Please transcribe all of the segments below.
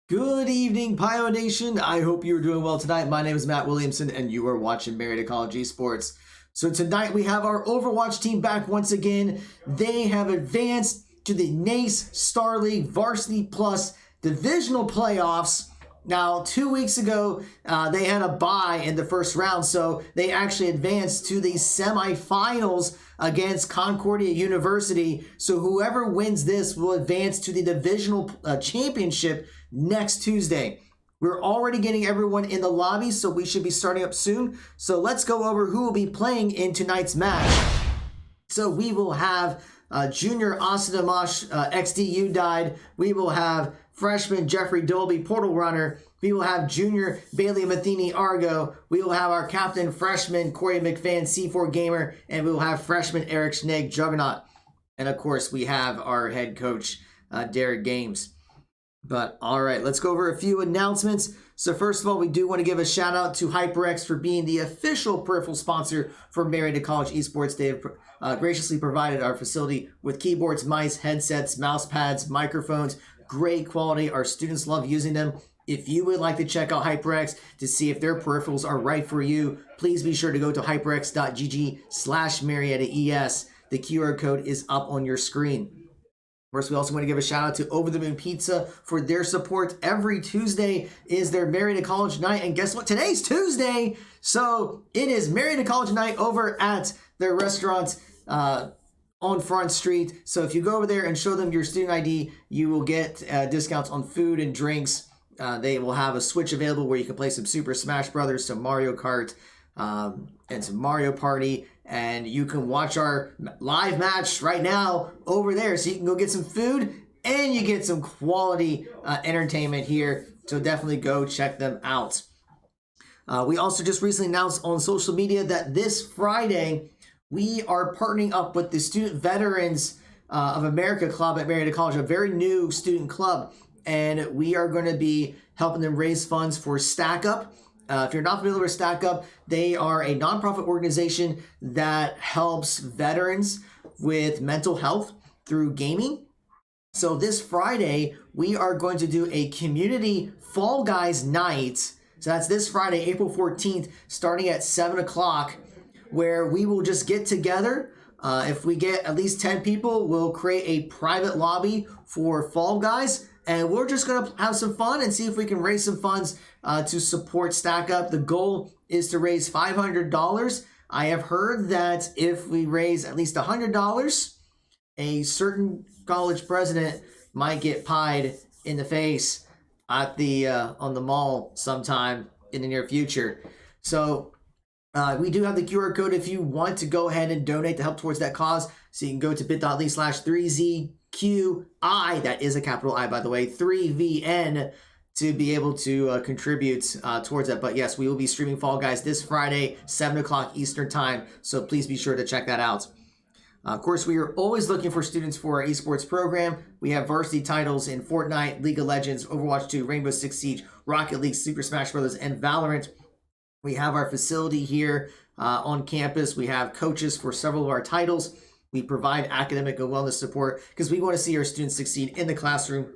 Good evening, Pio Nation. I hope you're doing well tonight. My name is Matt Williamson, and you are watching Marietta College Esports. So tonight we have our Overwatch team back once again. They have advanced to the NACE Starleague Varsity Plus divisional playoffs. Now, 2 weeks ago, they had a bye in the first round, so they actually advanced to the semifinals against Concordia University. So whoever wins this will advance to the divisional championship next Tuesday. We're already getting everyone in the lobby, so we should be starting up soon. So let's go over who will be playing in tonight's match. So we will have junior Asadamash XDU died. We will have freshman Jeffrey Dolby Portal Runner. We will have junior Bailey Matheny Argo. We will have our captain freshman Corey McFan C4 Gamer. And we will have freshman Eric Schnegg Juggernaut. And of course we have our head coach Derek Games. But all right, let's go over a few announcements. So first of all, we do want to give a shout out to HyperX for being the official peripheral sponsor for Marietta College Esports. They have graciously provided our facility with keyboards, mice, headsets, mouse pads, microphones, great quality. Our students love using them. If you would like to check out HyperX to see if their peripherals are right for you, please be sure to go to hyperx.gg/MariettaES. The QR code is up on your screen. First, we also want to give a shout out to Over the Moon Pizza for their support. Every Tuesday is their Marietta College night. And guess what? Today's Tuesday. So it is Marietta College night over at their restaurant on Front Street. So if you go over there and show them your student ID, you will get discounts on food and drinks. They will have a Switch available where you can play some Super Smash Brothers, some Mario Kart, and some Mario Party. And you can watch our live match right now over there. So you can go get some food and you get some quality entertainment here. So definitely go check them out. We also just recently announced on social media that this Friday, we are partnering up with the Student Veterans of America Club at Marietta College, a very new student club. And we are going to be helping them raise funds for Stack Up. If you're not familiar with Stack Up, they are a nonprofit organization that helps veterans with mental health through gaming. So this Friday, we are going to do a community Fall Guys night. So that's this Friday, April 14th, starting at 7 o'clock, where we will just get together. If we get at least 10 people, we'll create a private lobby for Fall Guys. And we're just going to have some fun and see if we can raise some funds to support Stack Up. The goal is to raise $500. I have heard that if we raise at least $100, a certain college president might get pied in the face at the on the mall sometime in the near future. So we do have the QR code if you want to go ahead and donate to help towards that cause. So you can go to bit.ly/3ZQI, that is a capital I, by the way, 3VN, to be able to contribute towards that. But yes, we will be streaming Fall Guys this Friday, 7 o'clock Eastern time. So please be sure to check that out. Of course, we are always looking for students for our esports program. We have varsity titles in Fortnite, League of Legends, Overwatch 2, Rainbow Six Siege, Rocket League, Super Smash Bros., and Valorant. We have our facility here on campus. We have coaches for several of our titles. We provide academic and wellness support because we want to see our students succeed in the classroom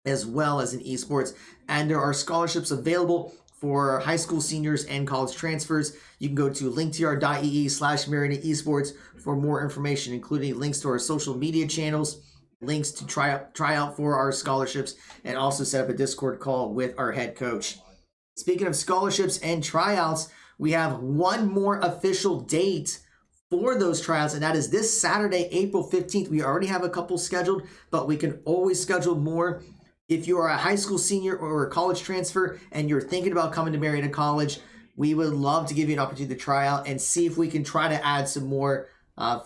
as well as in esports. And there are scholarships available for high school seniors and college transfers. You can go to linktr.ee/Marietta Esports for more information, including links to our social media channels, links to try out for our scholarships, and also set up a Discord call with our head coach. Speaking of scholarships and tryouts, we have one more official date for those tryouts, and that is this Saturday, April 15th. We already have a couple scheduled, but we can always schedule more. If you are a high school senior or a college transfer and you're thinking about coming to Marietta College, we would love to give you an opportunity to try out and see if we can try to add some more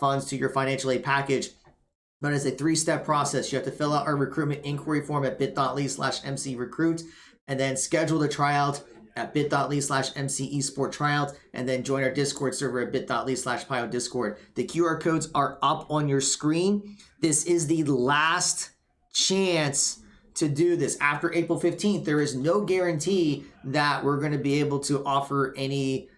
funds to your financial aid package. But it's a 3-step process. You have to fill out our recruitment inquiry form at bit.ly/mcrecruit, and then schedule the tryout at bit.ly/mcesport tryout, and then join our Discord server at bit.ly/pio discord. The QR codes are up on your screen. This is the last chance to do this. After April 15th, there is no guarantee that we're going to be able to offer any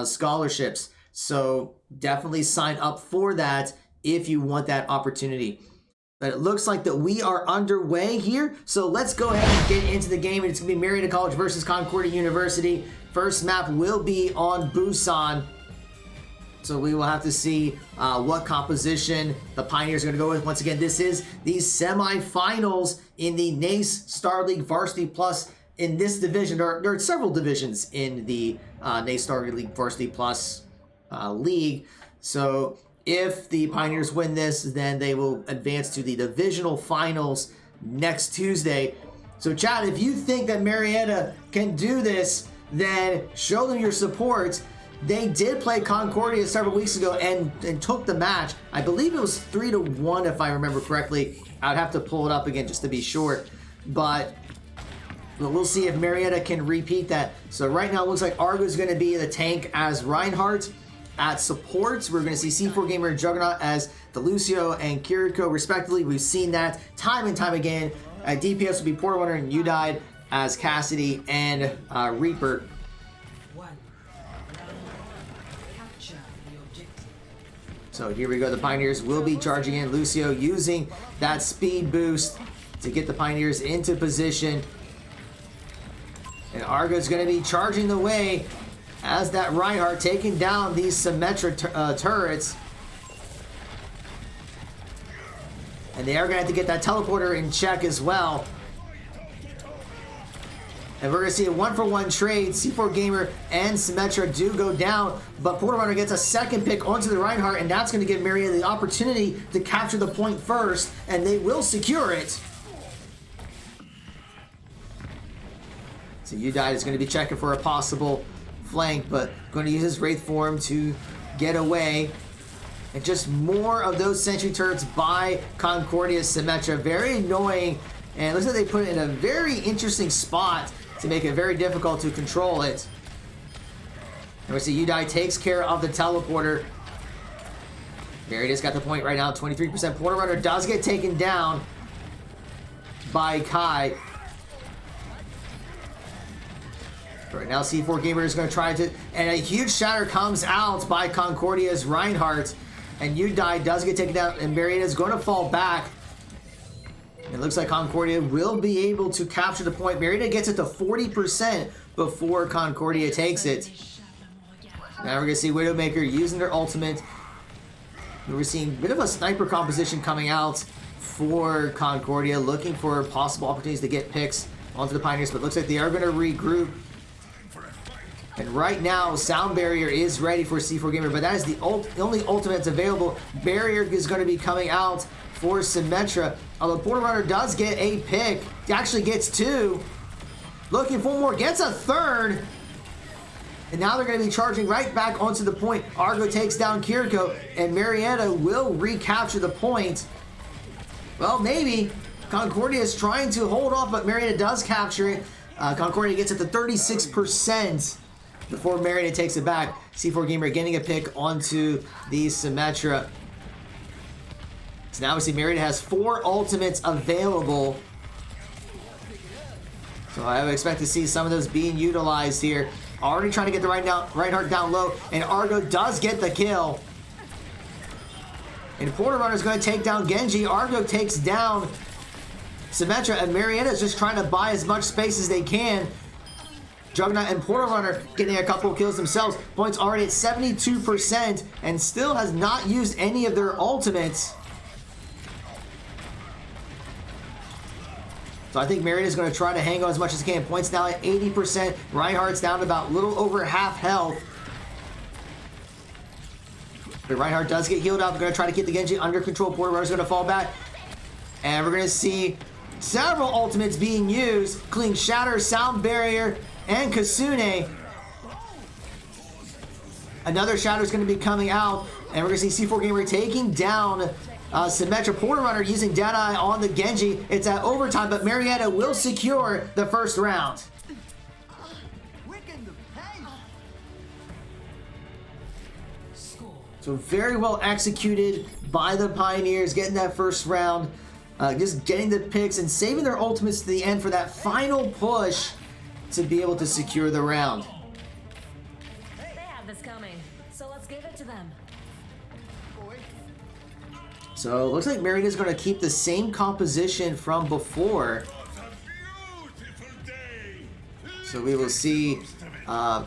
scholarships. So definitely sign up for that if you want that opportunity. But it looks like that we are underway here. So let's go ahead and get into the game. It's going to be Marietta College versus Concordia University. First map will be on Busan. So we will have to see what composition the Pioneers are going to go with. Once again, this is the semifinals in the NACE Starleague Varsity Plus. In this division, there are several divisions in the NACE Starleague Varsity Plus league. So if the Pioneers win this, then they will advance to the divisional finals next Tuesday. So Chad, if you think that Marietta can do this, then show them your support. They did play Concordia several weeks ago and took the match. I believe it was 3-1 if I remember correctly. I'd have to pull it up again just to be sure. But we'll see if Marietta can repeat that. So right now it looks like Argo is going to be the tank as Reinhardt. At supports, we're going to see C4 Gamer and Juggernaut as the Lucio and Kiriko respectively. We've seen that time and time again. At DPS will be Portal Runner and Udide as Cassidy and Reaper. So here we go. The Pioneers will be charging in. Lucio using that speed boost to get the Pioneers into position. And Argo's going to be charging the way as that Reinhardt taking down these Symmetra turrets. And they are going to have to get that teleporter in check as well. And we're going to see a 1-for-1 trade. C4 Gamer and Symmetra do go down, but Portal Runner gets a second pick onto the Reinhardt, and that's going to give Marietta the opportunity to capture the point first, and they will secure it. So Udide is going to be checking for a possible flank, but going to use his Wraith form to get away. And just more of those sentry turrets by Concordia Symmetra. Very annoying, and it looks like they put it in a very interesting spot to make it very difficult to control it. And we see Udide takes care of the teleporter. Marietta's got the point right now, 23%. Portal Runner does get taken down by Kai. Right now, C4 Gamer is going to try to, and a huge shatter comes out by Concordia's Reinhardt, and Udide does get taken down, and Marietta is going to fall back. It looks like Concordia will be able to capture the point. Marietta gets it to 40% before Concordia takes it. Now we're going to see Widowmaker using their ultimate. We're seeing a bit of a sniper composition coming out for Concordia, looking for possible opportunities to get picks onto the Pioneers, but it looks like they are going to regroup. And right now, Sound Barrier is ready for C4 Gamer, but that is the only ultimate that's available. Barrier is going to be coming out for Symmetra. Although Portal Runner does get a pick. He actually gets two. Looking for more, gets a third. And now they're going to be charging right back onto the point. Argo takes down Kiriko, and Marietta will recapture the point. Well, maybe. Concordia is trying to hold off, but Marietta does capture it. Concordia gets it to 36% before Marietta takes it back. C4 Gamer getting a pick onto the Symmetra. So now we see Marietta has 4 ultimates available. So I would expect to see some of those being utilized here. Already trying to get the Reinhardt down low, and Argo does get the kill. And Portal Runner is going to take down Genji. Argo takes down Symmetra, and Marietta is just trying to buy as much space as they can. Juggernaut and Portal Runner getting a couple kills themselves. Points already at 72% and still has not used any of their ultimates. So I think Marietta is going to try to hang on as much as he can. Points now at 80%. Reinhardt's down to about a little over half health. But Reinhardt does get healed up. They're going to try to get the Genji under control. Portal Runner's going to fall back. And we're going to see several ultimates being used, including Shatter, Sound Barrier, and Kasune. Another Shatter is going to be coming out, and we're going to see C4 Gamer taking down Symmetra. Portal Runner using Deadeye on the Genji. It's at overtime, but Marietta will secure the first round. So very well executed by the Pioneers, getting that first round. Just getting the picks and saving their ultimates to the end for that final push to be able to secure the round. They have this coming, so let's give it to them. So it looks like Marietta's going to keep the same composition from before. So we will see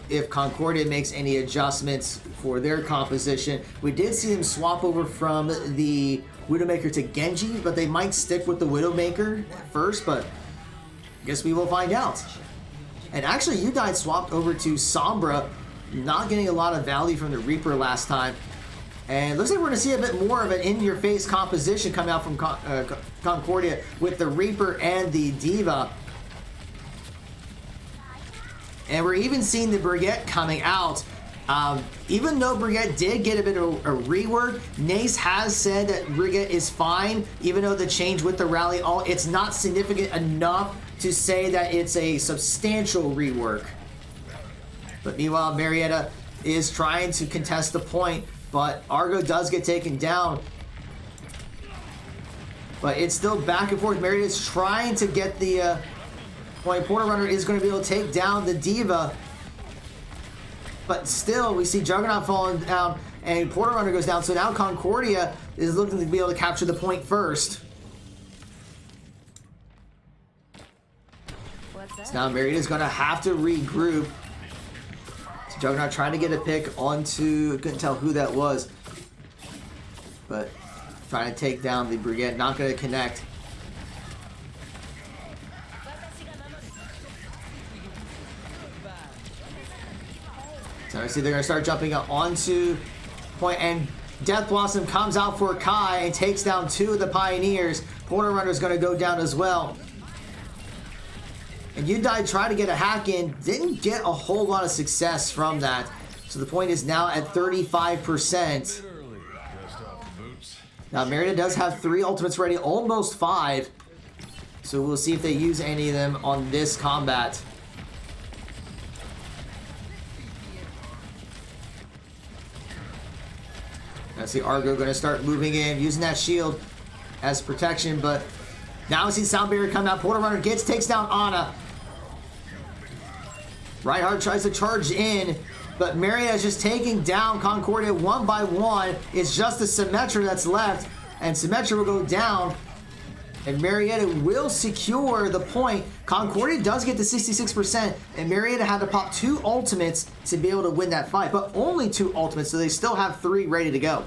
if Concordia makes any adjustments for their composition. We did see them swap over from the Widowmaker to Genji, but they might stick with the Widowmaker first, but I guess we will find out. And actually, Udine swapped over to Sombra, not getting a lot of value from the Reaper last time. And it looks like we're going to see a bit more of an in-your-face composition coming out from Concordia with the Reaper and the Diva. And we're even seeing the Brigitte coming out. Even though Brigitte did get a bit of a rework, NACE has said that Brigitte is fine, even though the change with the rally, it's not significant enough to say that it's a substantial rework. But meanwhile, Marietta is trying to contest the point, but Argo does get taken down. But it's still back and forth. Marietta's trying to get the point. Porter Runner is going to be able to take down the Diva. But still, we see Juggernaut falling down, and Porter Runner goes down. So now Concordia is looking to be able to capture the point first. So now Marietta's going to have to regroup. So Juggernaut trying to get a pick onto, couldn't tell who that was, but trying to take down the Brigade, not going to connect. So I see they're going to start jumping up onto point, and Death Blossom comes out for Kai and takes down two of the Pioneers. Porter Runner is going to go down as well. And Udine tried to get a hack in, didn't get a whole lot of success from that. So the point is now at 35%. Now Marietta does have 3 ultimates ready, almost 5. So we'll see if they use any of them on this combat. I see Argo going to start moving in, using that shield as protection, but now we see Sound Barrier come out. Porter Runner takes down Ana. Reinhardt tries to charge in, but Marietta is just taking down Concordia one by one. It's just the Symmetra that's left, and Symmetra will go down, and Marietta will secure the point. Concordia does get to 66%, and Marietta had to pop 2 ultimates to be able to win that fight, but only 2 ultimates, so they still have 3 ready to go.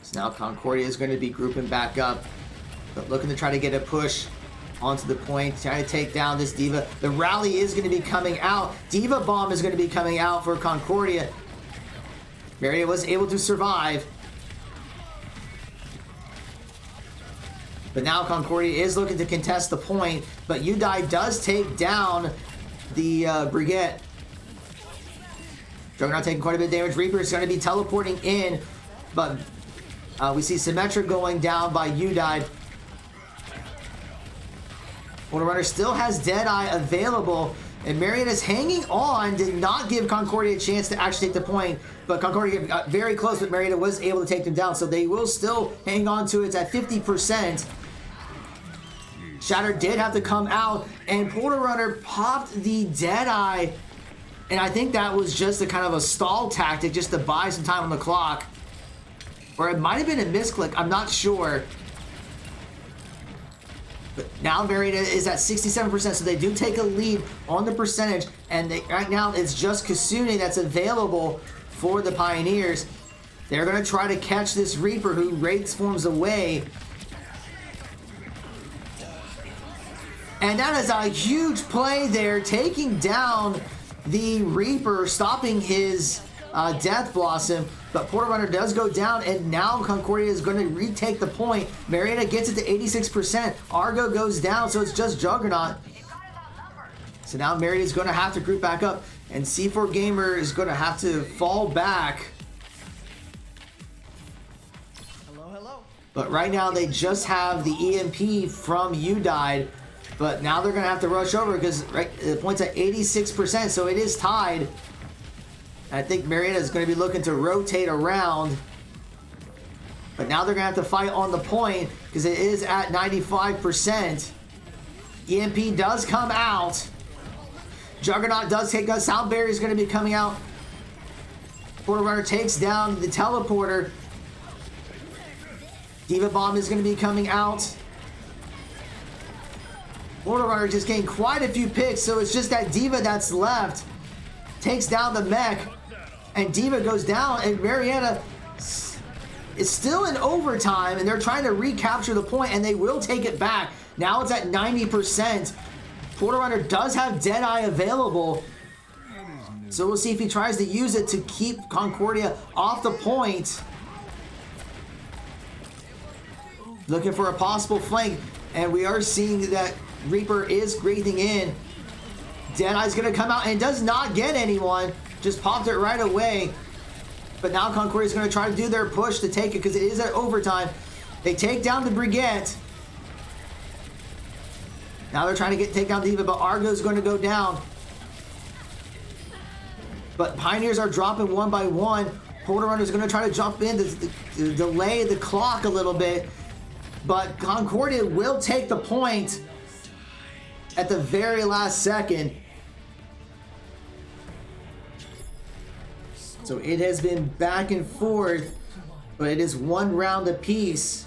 So now Concordia is going to be grouping back up, but looking to try to get a push onto the point, trying to take down this Diva. The rally is going to be coming out. Diva Bomb is going to be coming out for Concordia. Marietta was able to survive. But now Concordia is looking to contest the point, but Udine does take down the Brigade. Juggernaut taking quite a bit of damage. Reaper is going to be teleporting in, but we see Symmetra going down by Udine. Porter Runner still has Deadeye available, and Marietta is hanging on, did not give Concordia a chance to actually take the point, but Concordia got very close, but Marietta was able to take them down, so they will still hang on to it. It's at 50%. Shatter did have to come out, and Porter Runner popped the Deadeye, and I think that was just a kind of a stall tactic just to buy some time on the clock. Or it might have been a misclick, I'm not sure. But now Marietta is at 67%, so they do take a lead on the percentage. And right now it's just Kasune that's available for the Pioneers. They're going to try to catch this Reaper who Wraiths forms away. And that is a huge play there, taking down the Reaper, stopping his Death Blossom. But Porter Runner does go down, and now Concordia is going to retake the point. Marietta gets it to 86%. Argo goes down, so it's just Juggernaut. So now Marietta is going to have to group back up, and C4 Gamer is going to have to fall back. Hello. But right now they just have the EMP from Udine, but now they're going to have to rush over because the point's at 86%, so it is tied. I think Marietta is going to be looking to rotate around. But now they're going to have to fight on the point because it is at 95%. EMP does come out. Juggernaut does take a Sound Barrier is going to be coming out. Portal Runner takes down the teleporter. Diva Bomb is going to be coming out. Portal Runner just getting quite a few picks, so it's just that Diva that's left. Takes down the mech, and Diva goes down, and Marietta is still in overtime, and they're trying to recapture the point, and they will take it back. Now it's at 90%. Portal Runner does have Deadeye available, so we'll see if he tries to use it to keep Concordia off the point. Looking for a possible flank, and we are seeing that Reaper is breathing in. Deadeye's going to come out and does not get anyone. Just popped it right away. But now Concordia's going to try to do their push to take it because it is at overtime. They take down the Brigette. Now they're trying to take down Diva, but Argo's going to go down. But Pioneers are dropping one by one. Portal Runner's going to try to jump in to delay the clock a little bit. But Concordia will take the point at the very last second. So it has been back and forth, but it is one round apiece.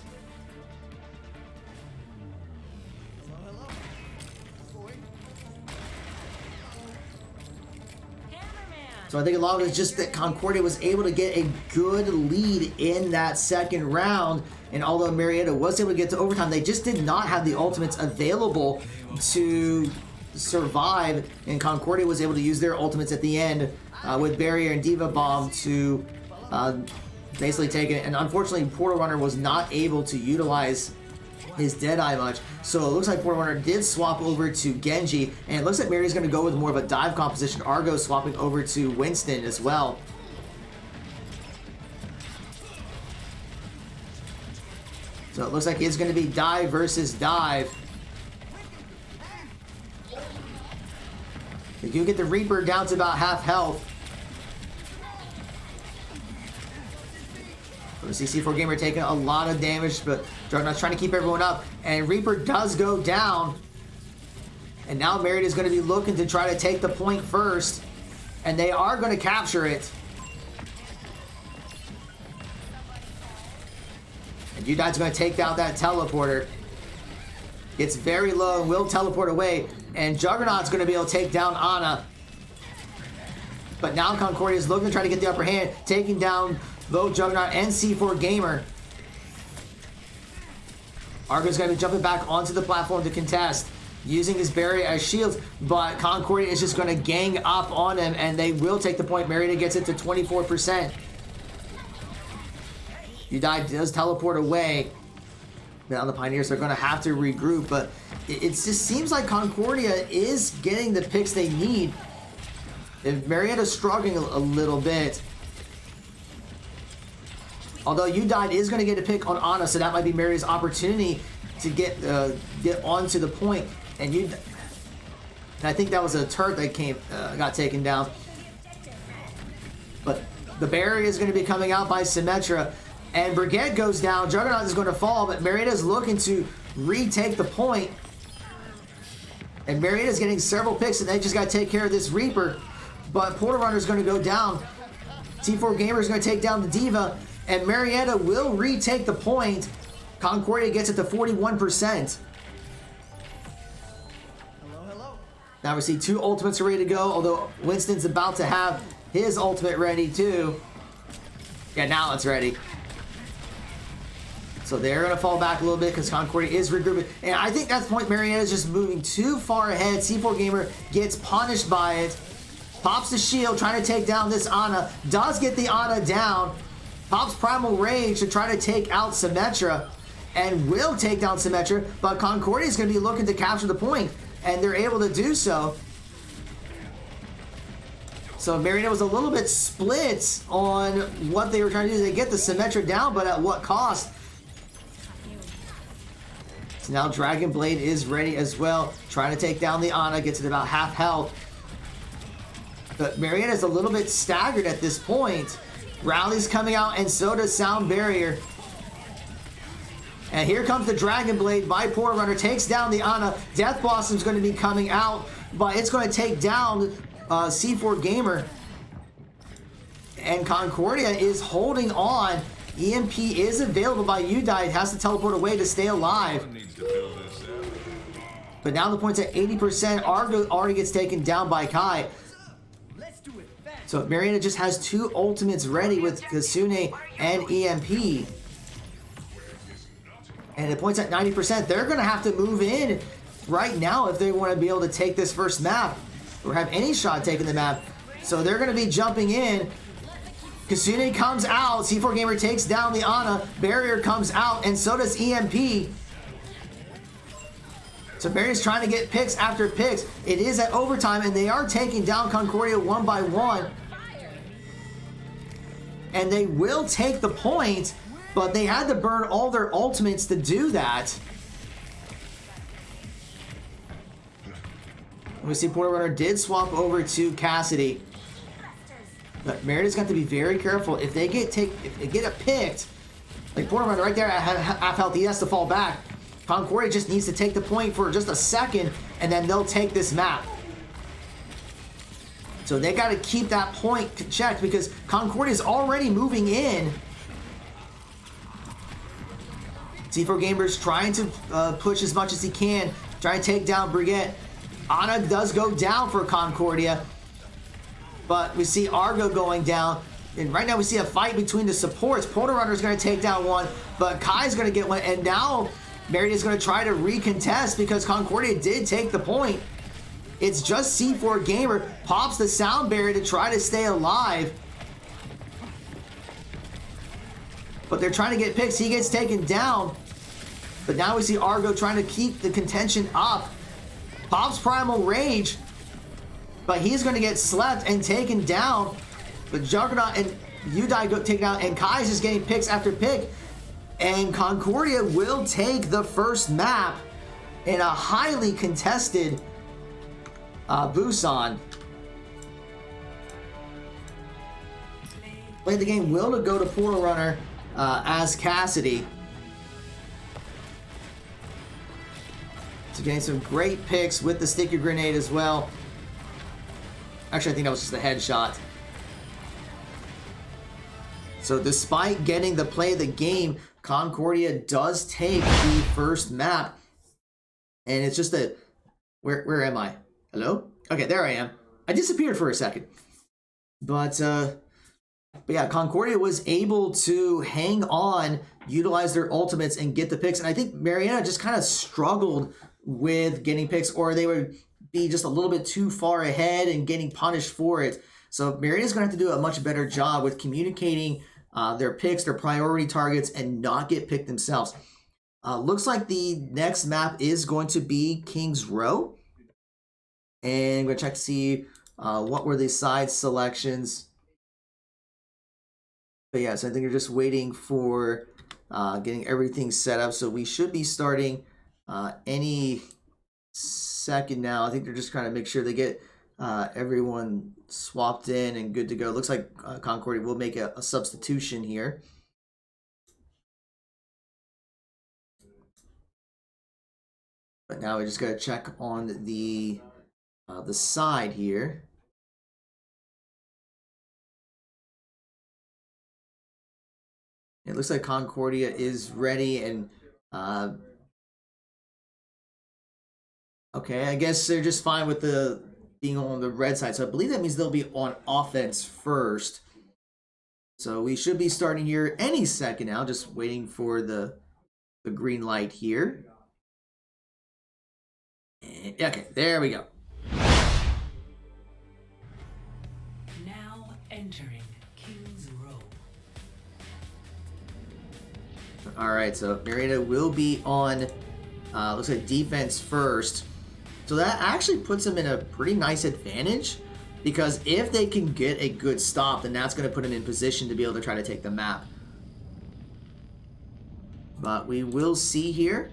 So I think a lot of it is just that Concordia was able to get a good lead in that second round. And although Marietta was able to get to overtime, they just did not have the ultimates available to survive. And Concordia was able to use their ultimates at the end with Barrier and Diva Bomb to basically take it. And unfortunately, Portal Runner was not able to utilize his Deadeye much. So it looks like Portal Runner did swap over to Genji. And it looks like Maria's going to go with more of a dive composition. Argo swapping over to Winston as well. So it looks like it's going to be dive versus dive. They do get the Reaper down to about half health. We see C4 Gamer taking a lot of damage, but Juggernaut's trying to keep everyone up. And Reaper does go down. And now Marietta is going to be looking to try to take the point first. And they are going to capture it. And Udine's going to take down that teleporter. Gets very low and will teleport away. And Juggernaut's going to be able to take down Ana. But now Concordia is looking to try to get the upper hand, taking down both Juggernaut and C4 Gamer. Argo's going to be jumping back onto the platform to contest, using his barrier as shields, but Concordia is just going to gang up on him, and they will take the point. Marietta gets it to 24%. Udai does teleport away. Now the Pioneers are going to have to regroup, but it just seems like Concordia is getting the picks they need. And Marietta's struggling a little bit. Although Udine is going to get a pick on Ana, so that might be Marietta's opportunity to get onto the point. And I think that was a turret that got taken down. But the barrier is going to be coming out by Symmetra. And Brigette goes down. Juggernaut is going to fall, but Marietta is looking to retake the point. And Marietta is getting several picks, and they just got to take care of this Reaper. But Portal Runner is going to go down. T4 Gamer is going to take down the Diva. And Marietta will retake the point. Concordia gets it to 41%. Hello. Now we see two ultimates are ready to go, although Winston's about to have his ultimate ready too. Yeah, now it's ready. So they're going to fall back a little bit because Concordia is regrouping. And I think that's the point. Marietta is just moving too far ahead. C4 Gamer gets punished by it. Pops the shield, trying to take down this Ana. Does get the Ana down. Pops Primal Rage to try to take out Symmetra. And will take down Symmetra. But Concordia is going to be looking to capture the point. And they're able to do so. So Marietta was a little bit split on what they were trying to do. They get the Symmetra down, but at what cost? So now Dragon Blade is ready as well. Trying to take down the Ana. Gets it about half health. But Marietta is a little bit staggered at this point. Rowley's coming out, and so does Sound Barrier. And here comes the Dragon Blade by Portal Runner. Takes down the Ana. Death Blossom's going to be coming out, but it's going to take down C4 Gamer. and Concordia is holding on. EMP is available by Udai. It has to teleport away to stay alive. But now the point's at 80%. Argo already gets taken down by Kai. So Marietta just has 2 ultimates ready with Kasune and EMP. And the point's at 90%. They're going to have to move in right now if they want to be able to take this first map or have any shot taking the map. So they're going to be jumping in. Kasune comes out. C4 Gamer takes down the Ana. Barrier comes out, and so does EMP. So Barrier's trying to get picks after picks. It is at overtime, and they are taking down Concordia 1 by 1. And they will take the point, but they had to burn all their ultimates to do that. We see Portal Runner did swap over to Cassidy. But Merida's got to be very careful. If they get it picked, like Portal Runner right there at half health, he has to fall back. Concordia just needs to take the point for just a second, and then they'll take this map. So they got to keep that point checked because Concordia is already moving in. C4 Gamers trying to push as much as he can, trying to take down Brigitte. Ana does go down for Concordia, but we see Argo going down. And right now we see a fight between the supports. Portal Runner is going to take down one, but Kai's going to get one. And now Marietta is going to try to recontest because Concordia did take the point. It's just C4 Gamer pops the sound barrier to try to stay alive. But they're trying to get picks. He gets taken down. But now we see Argo trying to keep the contention up. Pops Primal Rage, but he's going to get slept and taken down. But Juggernaut and Udai go taken out, and Kai's just getting picks after pick. And Concordia will take the first map in a highly contested Busan. Play the game will go to Portal Runner as Cassidy. So getting some great picks with the sticky grenade as well. Actually, I think that was just a headshot. So despite getting the play of the game, Concordia does take the first map. And it's just a... Where am I? Hello? Okay, there I am. I disappeared for a second. But yeah, Concordia was able to hang on, utilize their ultimates, and get the picks. And I think Marietta just kind of struggled with getting picks, or they would be just a little bit too far ahead and getting punished for it. So Marietta's going to have to do a much better job with communicating their picks, their priority targets, and not get picked themselves. Looks like the next map is going to be King's Row. And I'm going to check to see what were the side selections. But yeah, so I think you're just waiting for getting everything set up. So we should be starting any second now. I think they're just trying to make sure they get everyone swapped in and good to go. Looks like Concordia will make a substitution here. But now we just got to check on the side here. It looks like Concordia is ready and okay, I guess they're just fine with the being on the red side. So I believe that means they'll be on offense first. So we should be starting here any second now, just waiting for the green light here. And, okay, there we go. Now entering King's Row. All right, so Marietta will be on, looks like defense first. So that actually puts them in a pretty nice advantage, because if they can get a good stop, then that's going to put them in position to be able to try to take the map. But we will see here.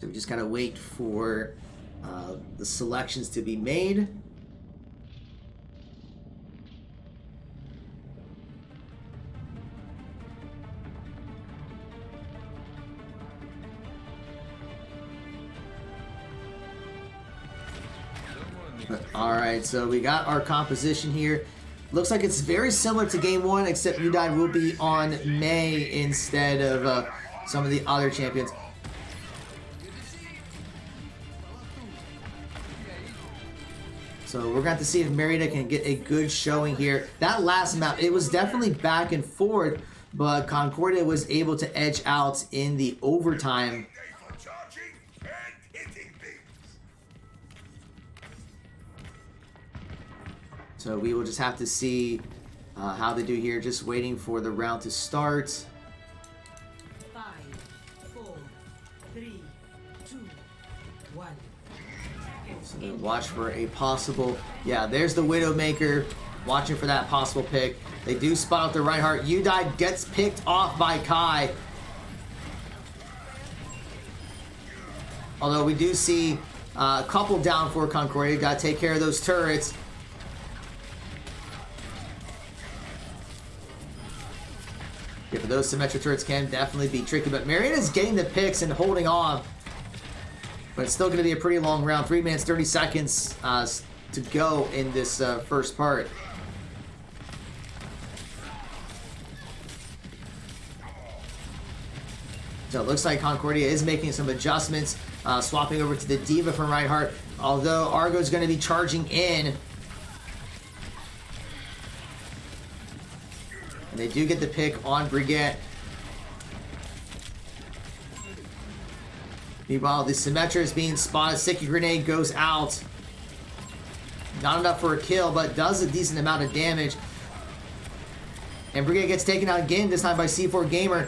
So we just got to wait for the selections to be made. Alright, so we got our composition here. Looks like it's very similar to game 1, except Udai will be on May instead of some of the other champions. So we're going to have to see if Marietta can get a good showing here. That last map, it was definitely back and forth, but Concordia was able to edge out in the overtime. So we will just have to see how they do here. Just waiting for the round to start. 5, 4, 3, 2, 1. So then watch for a possible... Yeah, there's the Widowmaker. Watching for that possible pick. They do spot out the Reinhardt. Udai gets picked off by Kai. Although we do see a couple down for Concordia. Got to take care of those turrets. Yeah, but those symmetric turrets can definitely be tricky. But Marietta's getting the picks and holding on. But it's still going to be a pretty long round. 3 minutes, 30 seconds to go in this first part. So it looks like Concordia is making some adjustments. Swapping over to the Diva from Reinhardt. Although Argo's going to be charging in. And they do get the pick on Brigitte. Meanwhile, the Symmetra is being spotted. Sticky Grenade goes out. Not enough for a kill, but does a decent amount of damage. And Brigitte gets taken out again, this time by C4 Gamer.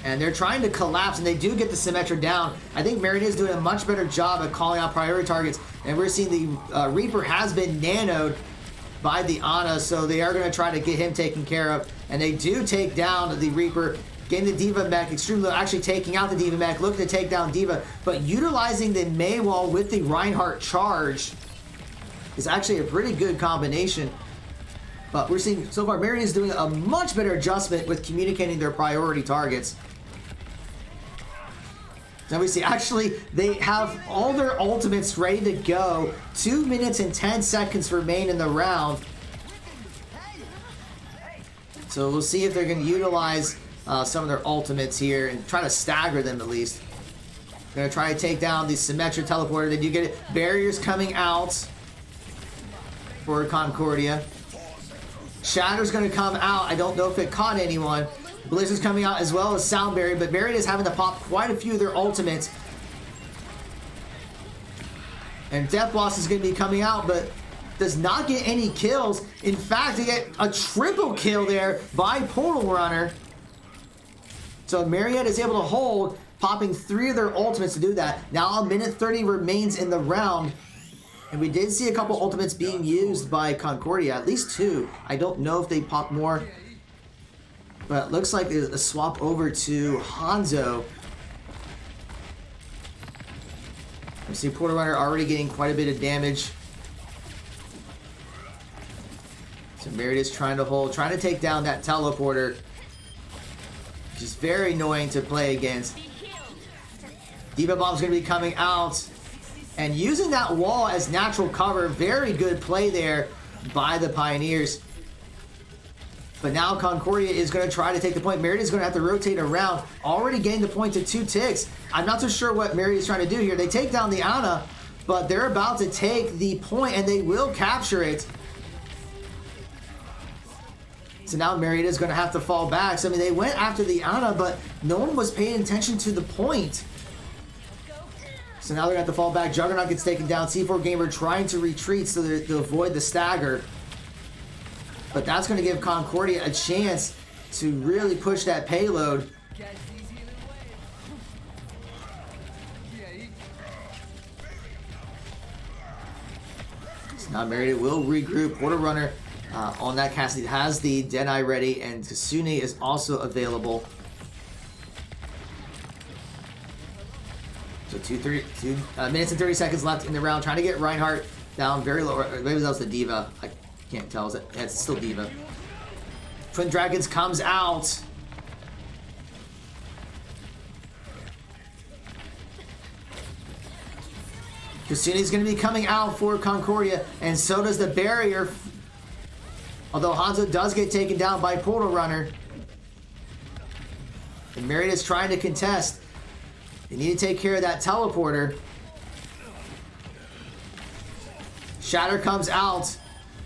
And they're trying to collapse, and they do get the Symmetra down. I think Marietta is doing a much better job at calling out priority targets. And we're seeing the Reaper has been nanoed by the Ana, so they are going to try to get him taken care of. And they do take down the Reaper, getting the Diva mech extremely low, actually taking out the Diva mech, looking to take down Diva, but utilizing the Mei wall with the Reinhardt charge is actually a pretty good combination. But we're seeing, so far, Marietta is doing a much better adjustment with communicating their priority targets. Now we see, actually, they have all their ultimates ready to go. 2 minutes and 10 seconds remain in the round. So we'll see if they're going to utilize some of their ultimates here and try to stagger them at least. Going to try to take down the Symmetra teleporter. They do get it. Barriers coming out for Concordia. Shatter's going to come out. I don't know if it caught anyone. Blizzard's coming out as well as Sound Barrier, but Marietta is having to pop quite a few of their ultimates. And Death Boss is going to be coming out, but does not get any kills. In fact, they get a triple kill there by Portal Runner. So Marietta is able to hold, popping 3 of their ultimates to do that. Now a minute 30 remains in the round. And we did see a couple ultimates being used by Concordia, at least 2. I don't know if they popped more. But it looks like there's a swap over to Hanzo. We see Portal Runner already getting quite a bit of damage. So Marietta's trying to hold, trying to take down that teleporter. Which is very annoying to play against. Diva Bomb's going to be coming out. And using that wall as natural cover, very good play there by the Pioneers. But now Concordia is going to try to take the point. Marietta is going to have to rotate around. Already gained the point to 2 ticks. I'm not so sure what Marietta is trying to do here. They take down the Ana, but they're about to take the point, and they will capture it. So now Marietta is going to have to fall back. So, I mean, they went after the Ana, but no one was paying attention to the point. So now they're going to have to fall back. Juggernaut gets taken down. C4 Gamer trying to retreat so to avoid the stagger. But that's going to give Concordia a chance to really push that payload. So now Marietta will regroup. Portal Runner on that cast has the Deadeye ready, and Kasune is also available. So 2 minutes and 30 seconds left in the round. Trying to get Reinhardt down very low. Maybe that was the Diva. I can't tell. Is it? Yeah, it's still Diva. Twin Dragons comes out. Kasuni's going to be coming out for Concordia, and so does the barrier. Although Hanzo does get taken down by Portal Runner. And Marietta's trying to contest. They need to take care of that teleporter. Shatter comes out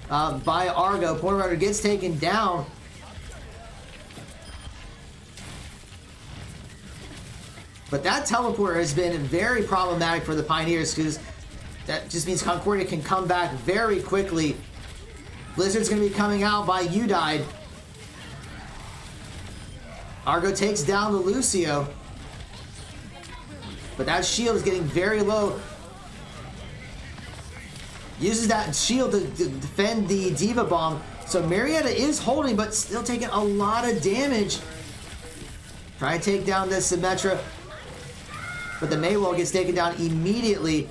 by Argo. Portal Runner gets taken down. But that teleporter has been very problematic for the Pioneers because that just means Concordia can come back very quickly. Blizzard's going to be coming out by Udied. Argo takes down the Lucio. But that shield is getting very low. Uses that shield to defend the Diva Bomb. So Marietta is holding, but still taking a lot of damage. Trying to take down this Symmetra. But the Maywall gets taken down immediately.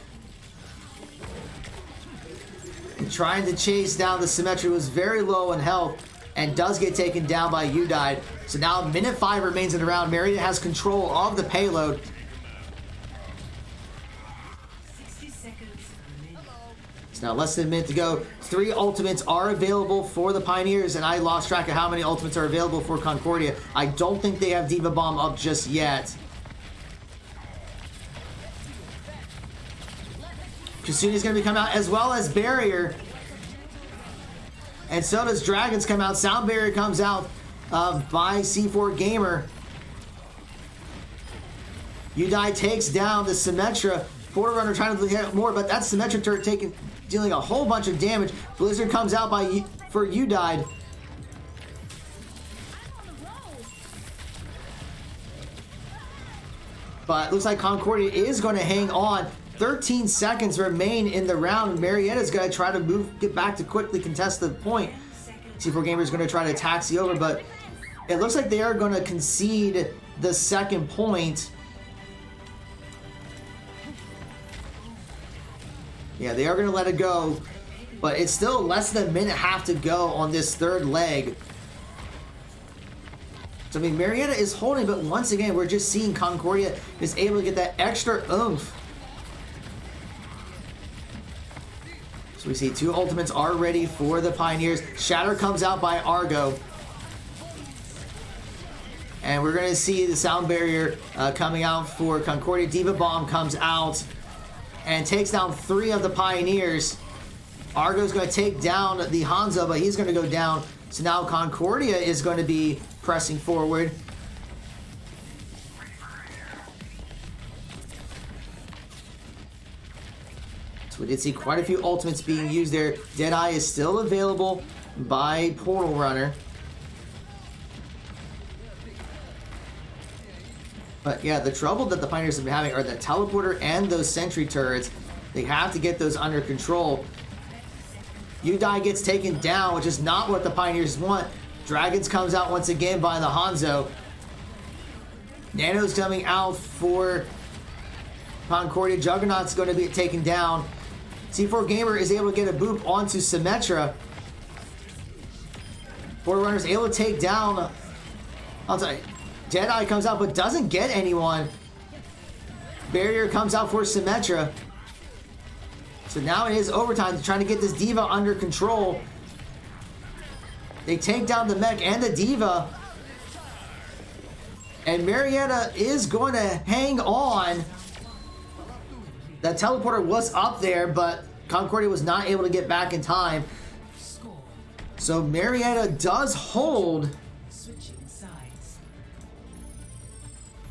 And trying to chase down the Symmetra, was very low in health and does get taken down by Udied. So now minute 5 remains in the round. Marietta has control of the payload. 60 seconds remaining. It's now less than a minute to go. 3 ultimates are available for the Pioneers, and I lost track of how many ultimates are available for Concordia. I don't think they have Diva Bomb up just yet. Kasuni's going to be coming out as well as Barrier. And so does Dragons come out. Sound Barrier comes out by C4 Gamer. Udied takes down the Symmetra. Portal Runner trying to hit more, but that Symmetra turret dealing a whole bunch of damage. Blizzard comes out for Udied. But looks like Concordia is going to hang on. 13 seconds remain in the round. Marietta's going to try to get back to quickly contest the point. C4 Gamer is going to try to taxi over, but it looks like they are going to concede the second point. Yeah, they are going to let it go, but it's still less than a minute and a half to go on this third leg. So, I mean, Marietta is holding, but once again, we're just seeing Concordia is able to get that extra oomph. So we see 2 ultimates are ready for the Pioneers. Shatter comes out by Argo. And we're going to see the Sound Barrier coming out for Concordia. Diva Bomb comes out and takes down 3 of the Pioneers. Argo's going to take down the Hanzo, but he's going to go down. So now Concordia is going to be pressing forward. So we did see quite a few ultimates being used there. Deadeye is still available by Portal Runner. But yeah, the trouble that the Pioneers have been having are the teleporter and those sentry turrets. They have to get those under control. Udied gets taken down, which is not what the Pioneers want. Dragons comes out once again by the Hanzo. Nano's coming out for Concordia. Juggernaut's going to be taken down. C4 Gamer is able to get a boop onto Symmetra. Portal Runner's able to take down. I'll tell you, Deadeye comes out but doesn't get anyone. Barrier comes out for Symmetra. So now it is overtime. They're trying to get this Diva under control. They take down the mech and the Diva. And Marietta is going to hang on. That teleporter was up there, but Concordia was not able to get back in time. So Marietta does hold.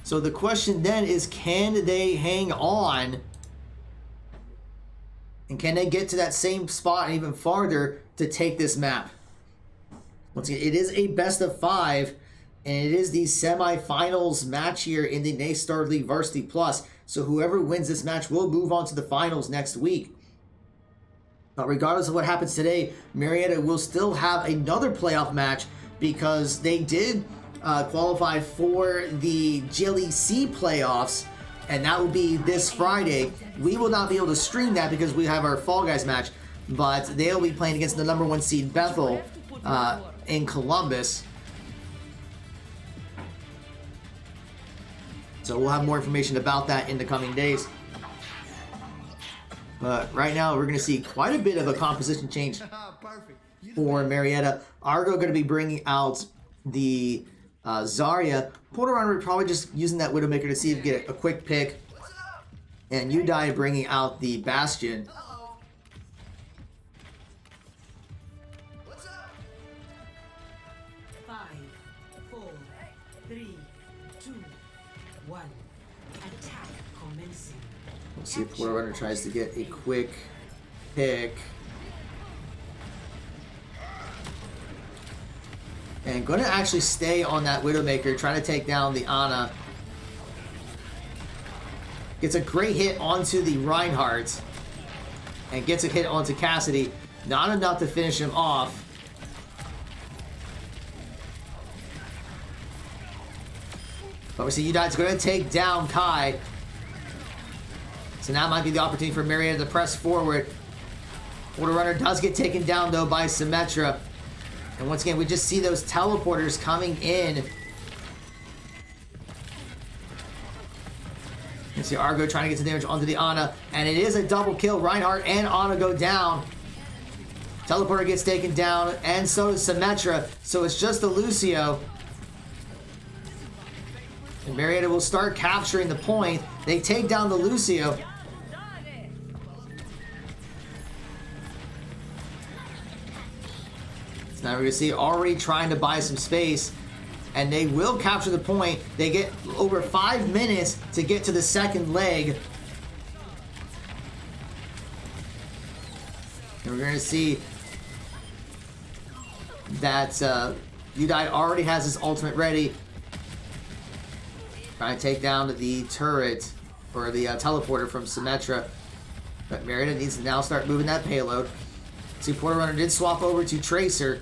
So the question then is, can they hang on? And can they get to that same spot and even farther to take this map? Once again, it is a best of 5, and it is the semifinals match here in the NACE Starleague Varsity Plus. So whoever wins this match will move on to the finals next week. But regardless of what happens today, Marietta will still have another playoff match because they did qualify for the GLEC playoffs, and that will be this Friday. We will not be able to stream that because we have our Fall Guys match, but they'll be playing against the number 1 seed Bethel in Columbus. So we'll have more information about that in the coming days. But right now, we're going to see quite a bit of a composition change Perfect. for Marietta. Argo going to be bringing out the Zarya. Porter Runner probably just using that Widowmaker to see if you get a quick pick. And Udai bringing out the Bastion. Five, four, three, two, one. Attack commencing. We'll see if Porter Runner tries to get a quick pick. And going to actually stay on that Widowmaker, trying to take down the Ana. Gets a great hit onto the Reinhardt. And gets a hit onto Cassidy. Not enough to finish him off. But we see Udai's going to take down Kai. So now might be the opportunity for Marietta to press forward. Porter Runner does get taken down though by Symmetra. And once again, we just see those teleporters coming in. You see Argo trying to get some damage onto the Ana. And it is a double kill. Reinhardt and Ana go down. Teleporter gets taken down. And so does Symmetra. So it's just the Lucio. And Marietta will start capturing the point. They take down the Lucio. So now we're going to see already trying to buy some space. And they will capture the point. They get over 5 minutes to get to the second leg. And we're going to see that Udai already has his ultimate ready. Trying to take down the turret, or the teleporter from Symmetra. But Marietta needs to now start moving that payload. See, Porter Runner did swap over to Tracer.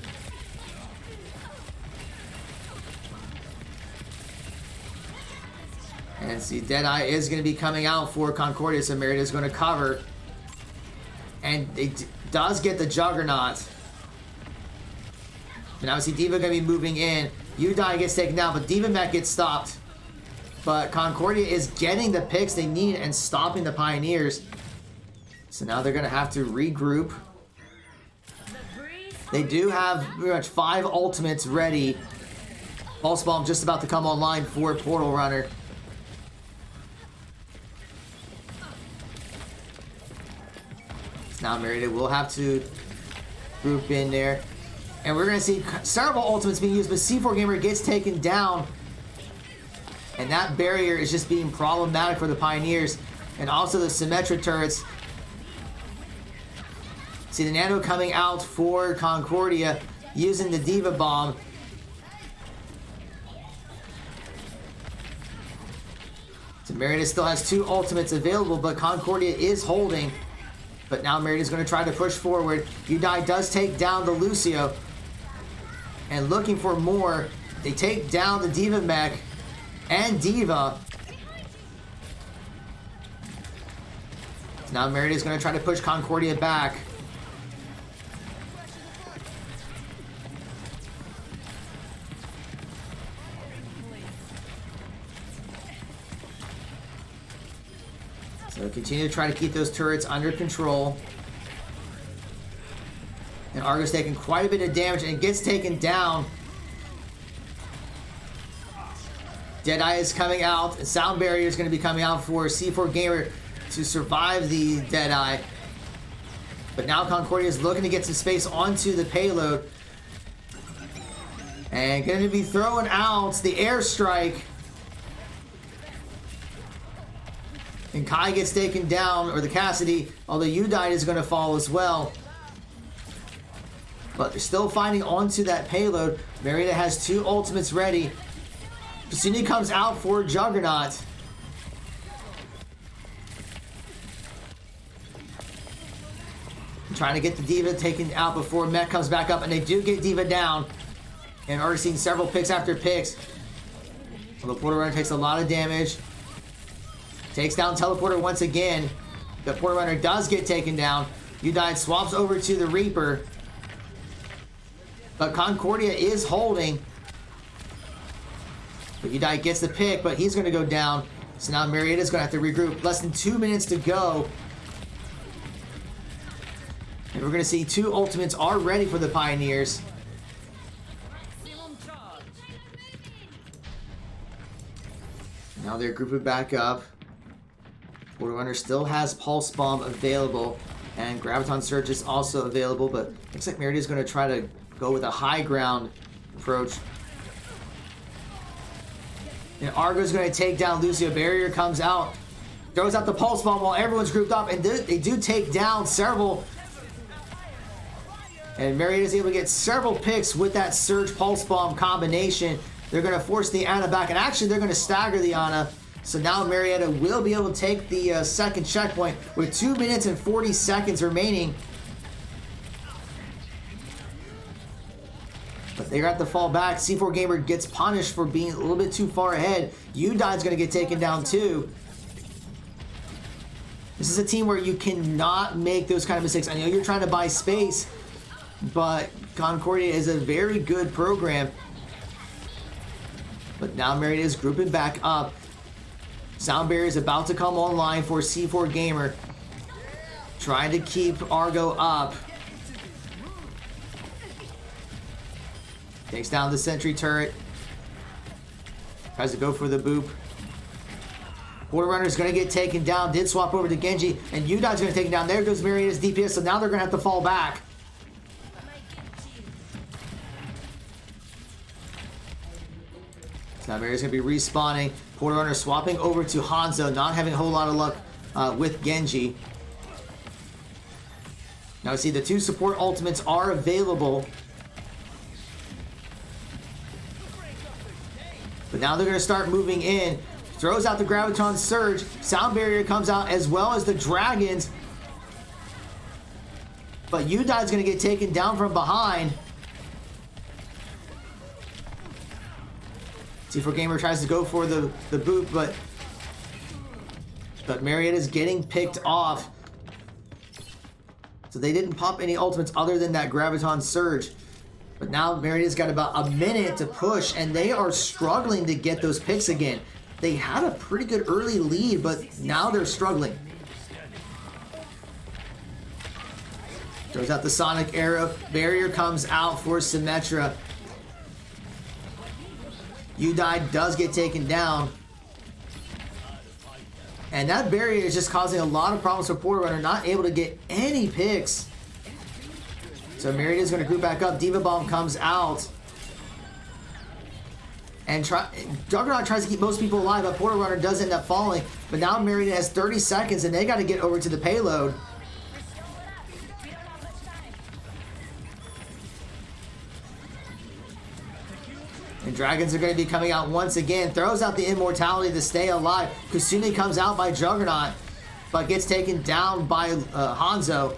And see, Deadeye is going to be coming out for Concordia, so Marietta is going to cover. And it does get the Juggernaut. And obviously D.Va going to be moving in. Udai gets taken down, but D.Va Mech gets stopped. But Concordia is getting the picks they need and stopping the Pioneers. So now they're going to have to regroup. They do have pretty much 5 ultimates ready. Pulse Bomb just about to come online for Portal Runner. So now Marietta will have to group in there. And we're going to see several ultimates being used, but C4 Gamer gets taken down. And that barrier is just being problematic for the Pioneers. And also the Symmetra turrets. See the Nano coming out for Concordia using the D.Va Bomb. So Marietta still has 2 ultimates available, but Concordia is holding. But now Marietta's going to try to push forward. Udai does take down the Lucio. And looking for more. They take down the D.Va Mech. And D.Va. So now Marietta is going to try to push Concordia back. So continue to try to keep those turrets under control. And Argo's taking quite a bit of damage and gets taken down. Deadeye is coming out. And Sound Barrier is going to be coming out for C4 Gamer to survive the Deadeye. But now Concordia is looking to get some space onto the payload. And going to be throwing out the airstrike. And Kai gets taken down, or the Cassidy, although Udai is going to fall as well. But they're still fighting onto that payload. Marietta has 2 ultimates ready. Cassini comes out for Juggernaut. Trying to get the D.Va taken out before Mech comes back up, and they do get D.Va down. And already seen several picks after picks. Although Porter Runner takes a lot of damage. Takes down Teleporter once again. The Porter Runner does get taken down. Udai swaps over to the Reaper. But Concordia is holding. But Udai gets the pick, but he's going to go down. So now Marietta's going to have to regroup. Less than 2 minutes to go. And we're going to see 2 ultimates are ready for the Pioneers. Now they're grouping back up. Portal Runner still has Pulse Bomb available, and Graviton Surge is also available, but looks like Marietta is going to try to go with a high ground approach. And Argo's going to take down Lucio. Barrier comes out, throws out the Pulse Bomb while everyone's grouped up, and they do take down several. And Marietta is able to get several picks with that Surge Pulse Bomb combination. They're going to force the Ana back, and actually they're going to stagger the Ana. So now Marietta will be able to take the second checkpoint with 2 minutes and 40 seconds remaining. But they're going to have to fall back. C4 Gamer gets punished for being a little bit too far ahead. Udine's going to get taken down too. This is a team where you cannot make those kind of mistakes. I know you're trying to buy space, but Concordia is a very good program. But now Marietta is grouping back up. Sound barrier is about to come online for C4 Gamer. Trying to keep Argo up. Takes down the sentry turret. Tries to go for the boop. Portal Runner is going to get taken down. Did swap over to Genji. And Udine's going to take him down. There goes Marietta's DPS. So now they're going to have to fall back. So now Marietta's going to be respawning. Portal Runner swapping over to Hanzo. Not having a whole lot of luck with Genji. Now we see the 2 support ultimates are available. But now they're going to start moving in. Throws out the Graviton Surge. Sound Barrier comes out as well as the Dragons. But Udine's going to get taken down from behind. C4 Gamer tries to go for the boot, but Marietta's getting picked off. So they didn't pop any ultimates other than that Graviton Surge. But now Marietta's got about a minute to push, and they are struggling to get those picks again. They had a pretty good early lead, but now they're struggling. Throws out the Sonic Arrow. Barrier comes out for Symmetra. Udine does get taken down. And that barrier is just causing a lot of problems for Portal Runner, not able to get any picks. So Marietta's going to group back up. Diva Bomb comes out. And Juggernaut tries to keep most people alive, but Portal Runner does end up falling. But now Marietta has 30 seconds, and they got to get over to the payload. And Dragons are going to be coming out once again. Throws out the Immortality to stay alive. Kusumi comes out by Juggernaut, but gets taken down by Hanzo.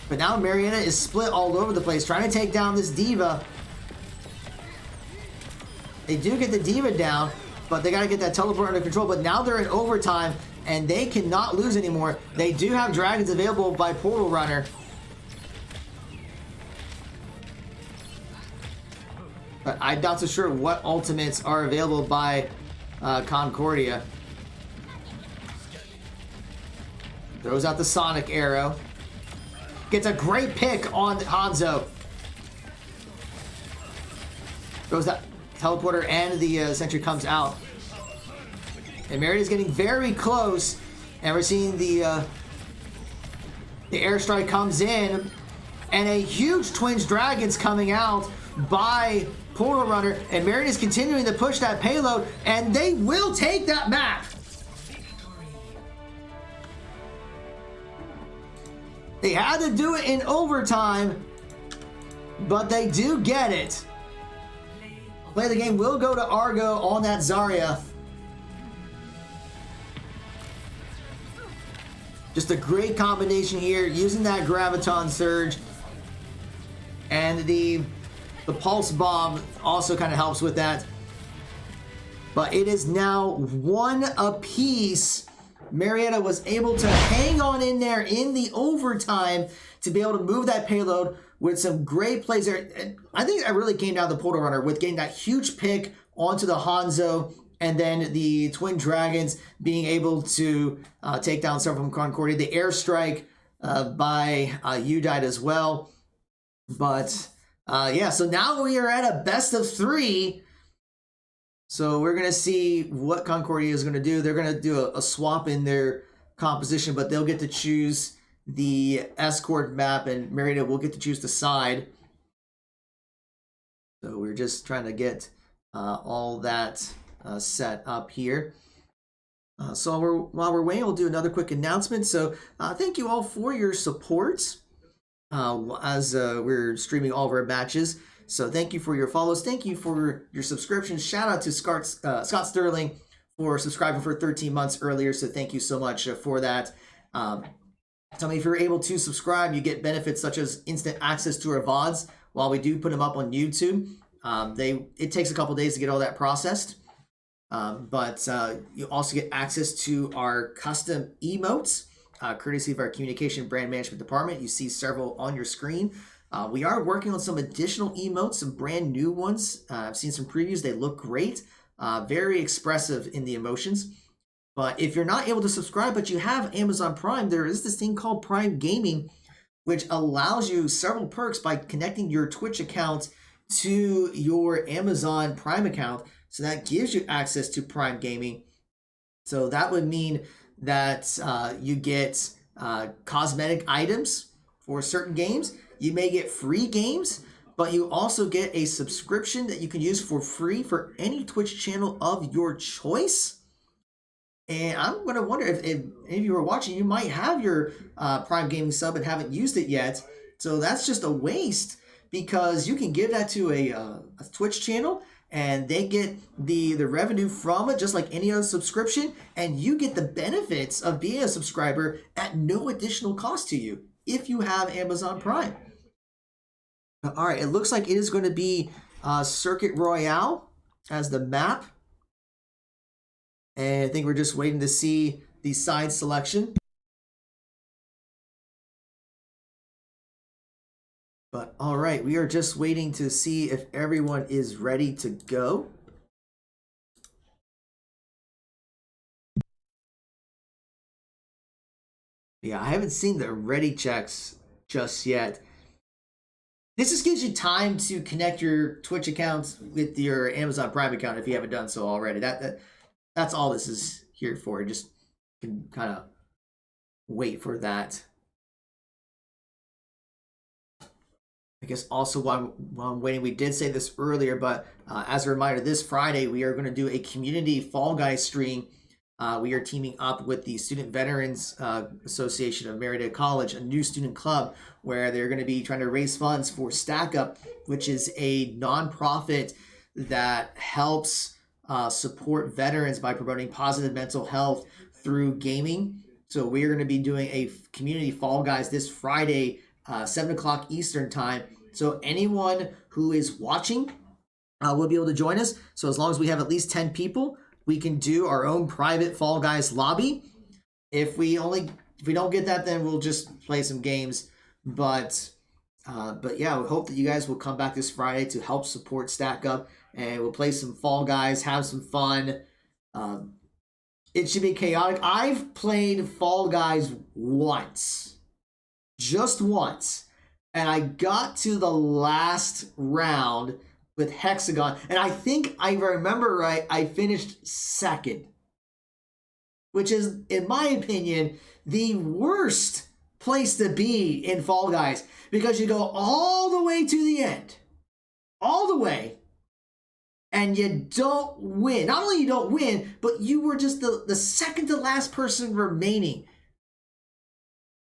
But now Marietta is split all over the place, trying to take down this Diva. They do get the Diva down, but they got to get that teleport under control. But now they're in overtime, and they cannot lose anymore. They do have Dragons available by Portal Runner. But I'm not so sure what ultimates are available by Concordia. Throws out the Sonic Arrow. Gets a great pick on Hanzo. Throws that teleporter, and the sentry comes out. And Marietta's getting very close. And we're seeing the airstrike comes in. And a huge Twins Dragons coming out by Portal Runner. And Marietta's continuing to push that payload. And they will take that map. They had to do it in overtime, but they do get it. Play of the game will go to Argo on that Zarya. Just a great combination here, using that Graviton Surge. And the Pulse Bomb also kind of helps with that. But it is now 1 apiece. Marietta was able to hang on in there in the overtime to be able to move that payload with some great plays there. And I think that really came down to Portal Runner with getting that huge pick onto the Hanzo And then the Twin Dragons being able to take down several from Concordia. The airstrike by Udite as well. But yeah, so now we are at a best of 3. So we're going to see what Concordia is going to do. They're going to do a swap in their composition, but they'll get to choose the escort map, and Marietta will get to choose the side. So we're just trying to get all that set up here. So while we're waiting, we'll do another quick announcement. So thank you all for your support as we're streaming all of our matches. So thank you for your follows. Thank you for your subscriptions. Shout out to Scott Sterling for subscribing for 13 months earlier. So thank you so much for that. Tell me if you're able to subscribe, you get benefits such as instant access to our VODs while we do put them up on YouTube. It takes a couple days to get all that processed. But you also get access to our custom emotes, courtesy of our communication brand management department. You see several on your screen. We are working on some additional emotes, some brand new ones. I've seen some previews. They look great. Very expressive in the emotions. But if you're not able to subscribe, but you have Amazon Prime, there is this thing called Prime Gaming, which allows you several perks by connecting your Twitch account to your Amazon Prime account. So that gives you access to Prime Gaming. So that would mean that you get cosmetic items for certain games. You may get free games, but you also get a subscription that you can use for free for any Twitch channel of your choice. And I'm going to wonder if any of you are watching, you might have your Prime Gaming sub and haven't used it yet. So that's just a waste, because you can give that to a Twitch channel and they get the revenue from it just like any other subscription, and you get the benefits of being a subscriber at no additional cost to you if you have Amazon Prime. All right, it looks like it is going to be Circuit Royale as the map. And I think we're just waiting to see the side selection. But all right, we are just waiting to see if everyone is ready to go. Yeah, I haven't seen the ready checks just yet. This just gives you time to connect your Twitch accounts with your Amazon Prime account if you haven't done so already. That's all this is here for. Just can kind of wait for that. I guess also while I'm waiting, we did say this earlier, but as a reminder, this Friday we are going to do a community Fall Guys stream. We are teaming up with the Student Veterans Association of Marietta College, a new student club, where they're going to be trying to raise funds for Stack Up, which is a nonprofit that helps support veterans by promoting positive mental health through gaming. So we're going to be doing a community Fall Guys this Friday, 7 o'clock Eastern time. So anyone who is watching will be able to join us. So as long as we have at least 10 people, we can do our own private Fall Guys lobby. If we don't get that, then we'll just play some games. But yeah, we hope that you guys will come back this Friday to help support Stack Up, and we'll play some Fall Guys, have some fun. It should be chaotic. I've played Fall Guys once, just once, and I got to the last round with Hexagon, and I think I remember right, I finished second, which is, in my opinion, the worst place to be in Fall Guys, because you go all the way to the end, all the way, and you don't win. Not only you don't win, but you were just the second to last person remaining.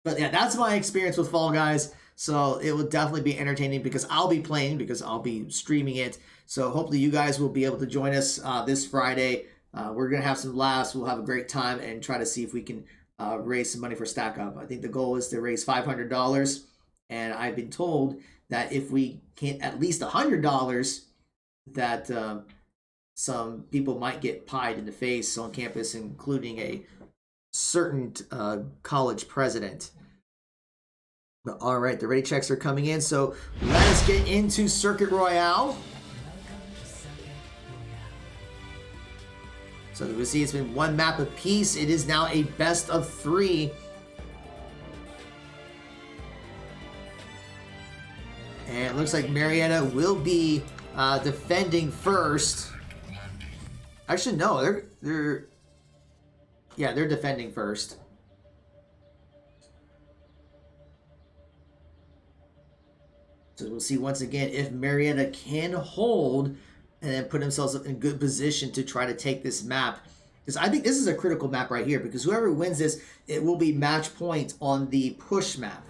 But yeah, that's my experience with Fall Guys. So it will definitely be entertaining, because I'll be playing, because I'll be streaming it. So hopefully you guys will be able to join us this Friday. We're going to have some laughs. We'll have a great time and try to see if we can raise some money for Stack Up. I think the goal is to raise $500. And I've been told that if we can't at least $100, that some people might get pied in the face on campus, including a certain college president. But all right, the ready checks are coming in, so let us get into Circuit Royale. So we see it's been one map apiece. It is now a best of 3. And it looks like Marietta will be defending first. Actually, no, they're defending first. So we'll see once again if Marietta can hold and then put themselves in good position to try to take this map. Because I think this is a critical map right here, because whoever wins this, it will be match point on the push map.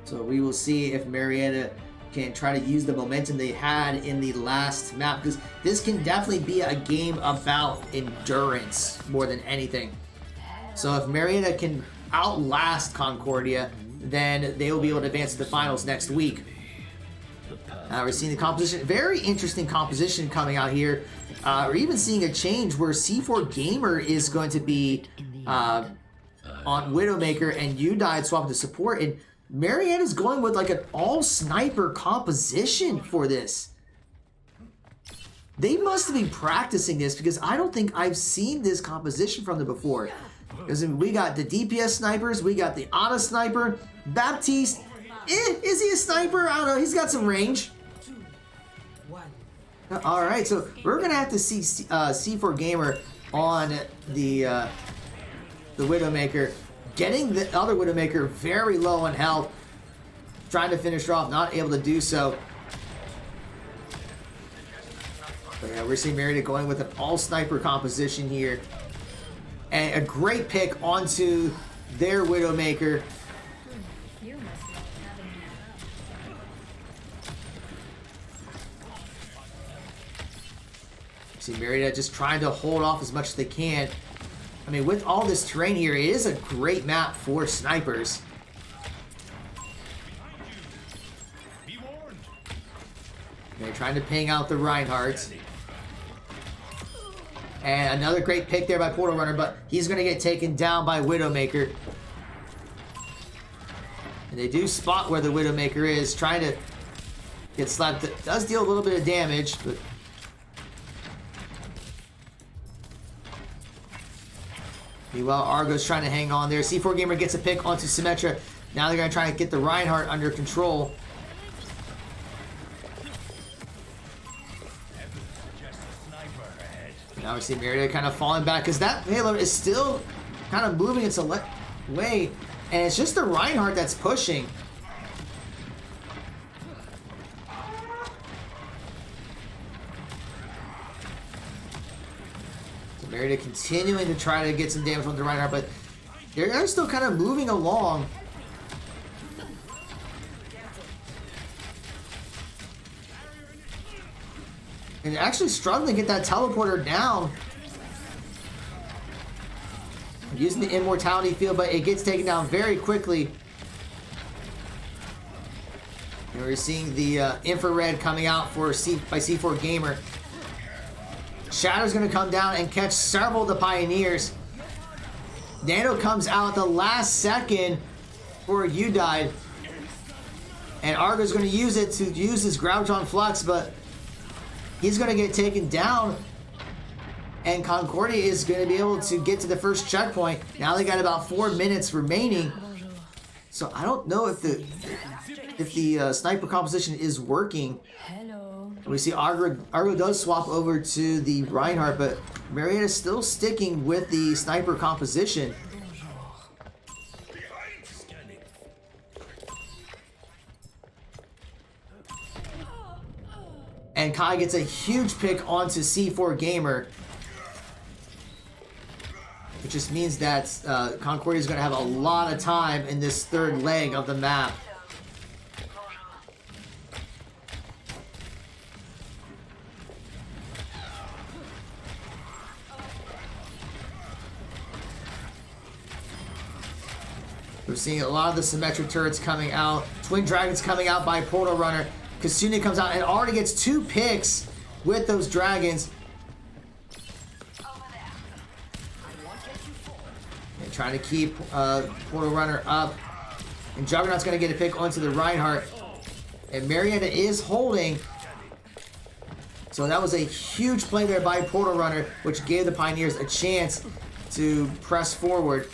So we will see if Marietta can try to use the momentum they had in the last map, because this can definitely be a game about endurance more than anything. So if Marietta can outlast Concordia, then they will be able to advance to the finals next week. We're seeing the composition, very interesting composition coming out here. We're even seeing a change where C4 Gamer is going to be on Widowmaker and Udide swapping to support, and Marietta's going with like an all-sniper composition for this. They must have been practicing this, because I don't think I've seen this composition from them before. Because we got the DPS snipers, we got the auto sniper, Baptiste. Is he a sniper? I don't know. He's got some range. All right, so we're gonna have to see C4 Gamer on the Widowmaker, getting the other Widowmaker very low on health, trying to finish her off, not able to do so. But yeah, we're seeing Marietta going with an all-sniper composition here. And a great pick onto their Widowmaker. See Marietta just trying to hold off as much as they can. I mean, with all this terrain here, it is a great map for snipers. They're trying to ping out the Reinhardt. And another great pick there by Portal Runner, but he's going to get taken down by Widowmaker. And they do spot where the Widowmaker is, trying to get slapped. It does deal a little bit of damage, but... Meanwhile, Argo's trying to hang on there. C4 Gamer gets a pick onto Symmetra. Now they're going to try to get the Reinhardt under control. Now we see Marietta kind of falling back, because that payload is still kind of moving its way, and it's just the Reinhardt that's pushing. So Marietta continuing to try to get some damage on the Reinhardt, but they're still kind of moving along. And actually struggling to get that teleporter down. Using the immortality field, but it gets taken down very quickly. And we're seeing the infrared coming out by C4 Gamer. Shadow's going to come down and catch several of the Pioneers. Nano comes out at the last second for Udide. And Argo's going to use it to use his Graviton Flux, but he's going to get taken down, and Concordia is going to be able to get to the first checkpoint. Now they got about 4 minutes remaining, so I don't know if the sniper composition is working. We see Argo does swap over to the Reinhardt, but Marietta is still sticking with the sniper composition. And Kai gets a huge pick onto C4 Gamer. Which just means that Concordia is going to have a lot of time in this third leg of the map. We're seeing a lot of the symmetric turrets coming out. Twin Dragons coming out by Portal Runner. Kasune comes out and already gets 2 picks with those dragons. And trying to keep Portal Runner up. And Juggernaut's going to get a pick onto the Reinhardt. And Marietta is holding. So that was a huge play there by Portal Runner, which gave the Pioneers a chance to press forward.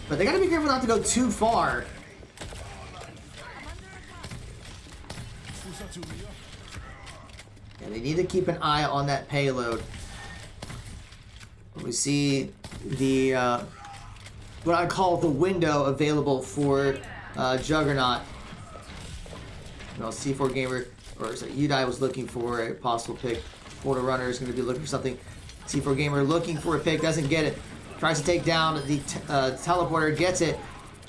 But they got to be careful not to go too far. And they need to keep an eye on that payload. We see the what I call the window available for Juggernaut. Well, C4 Gamer, or sorry, Udai was looking for a possible pick. Portal Runner is going to be looking for something. C4 Gamer looking for a pick, doesn't get it. Tries to take down the teleporter, gets it,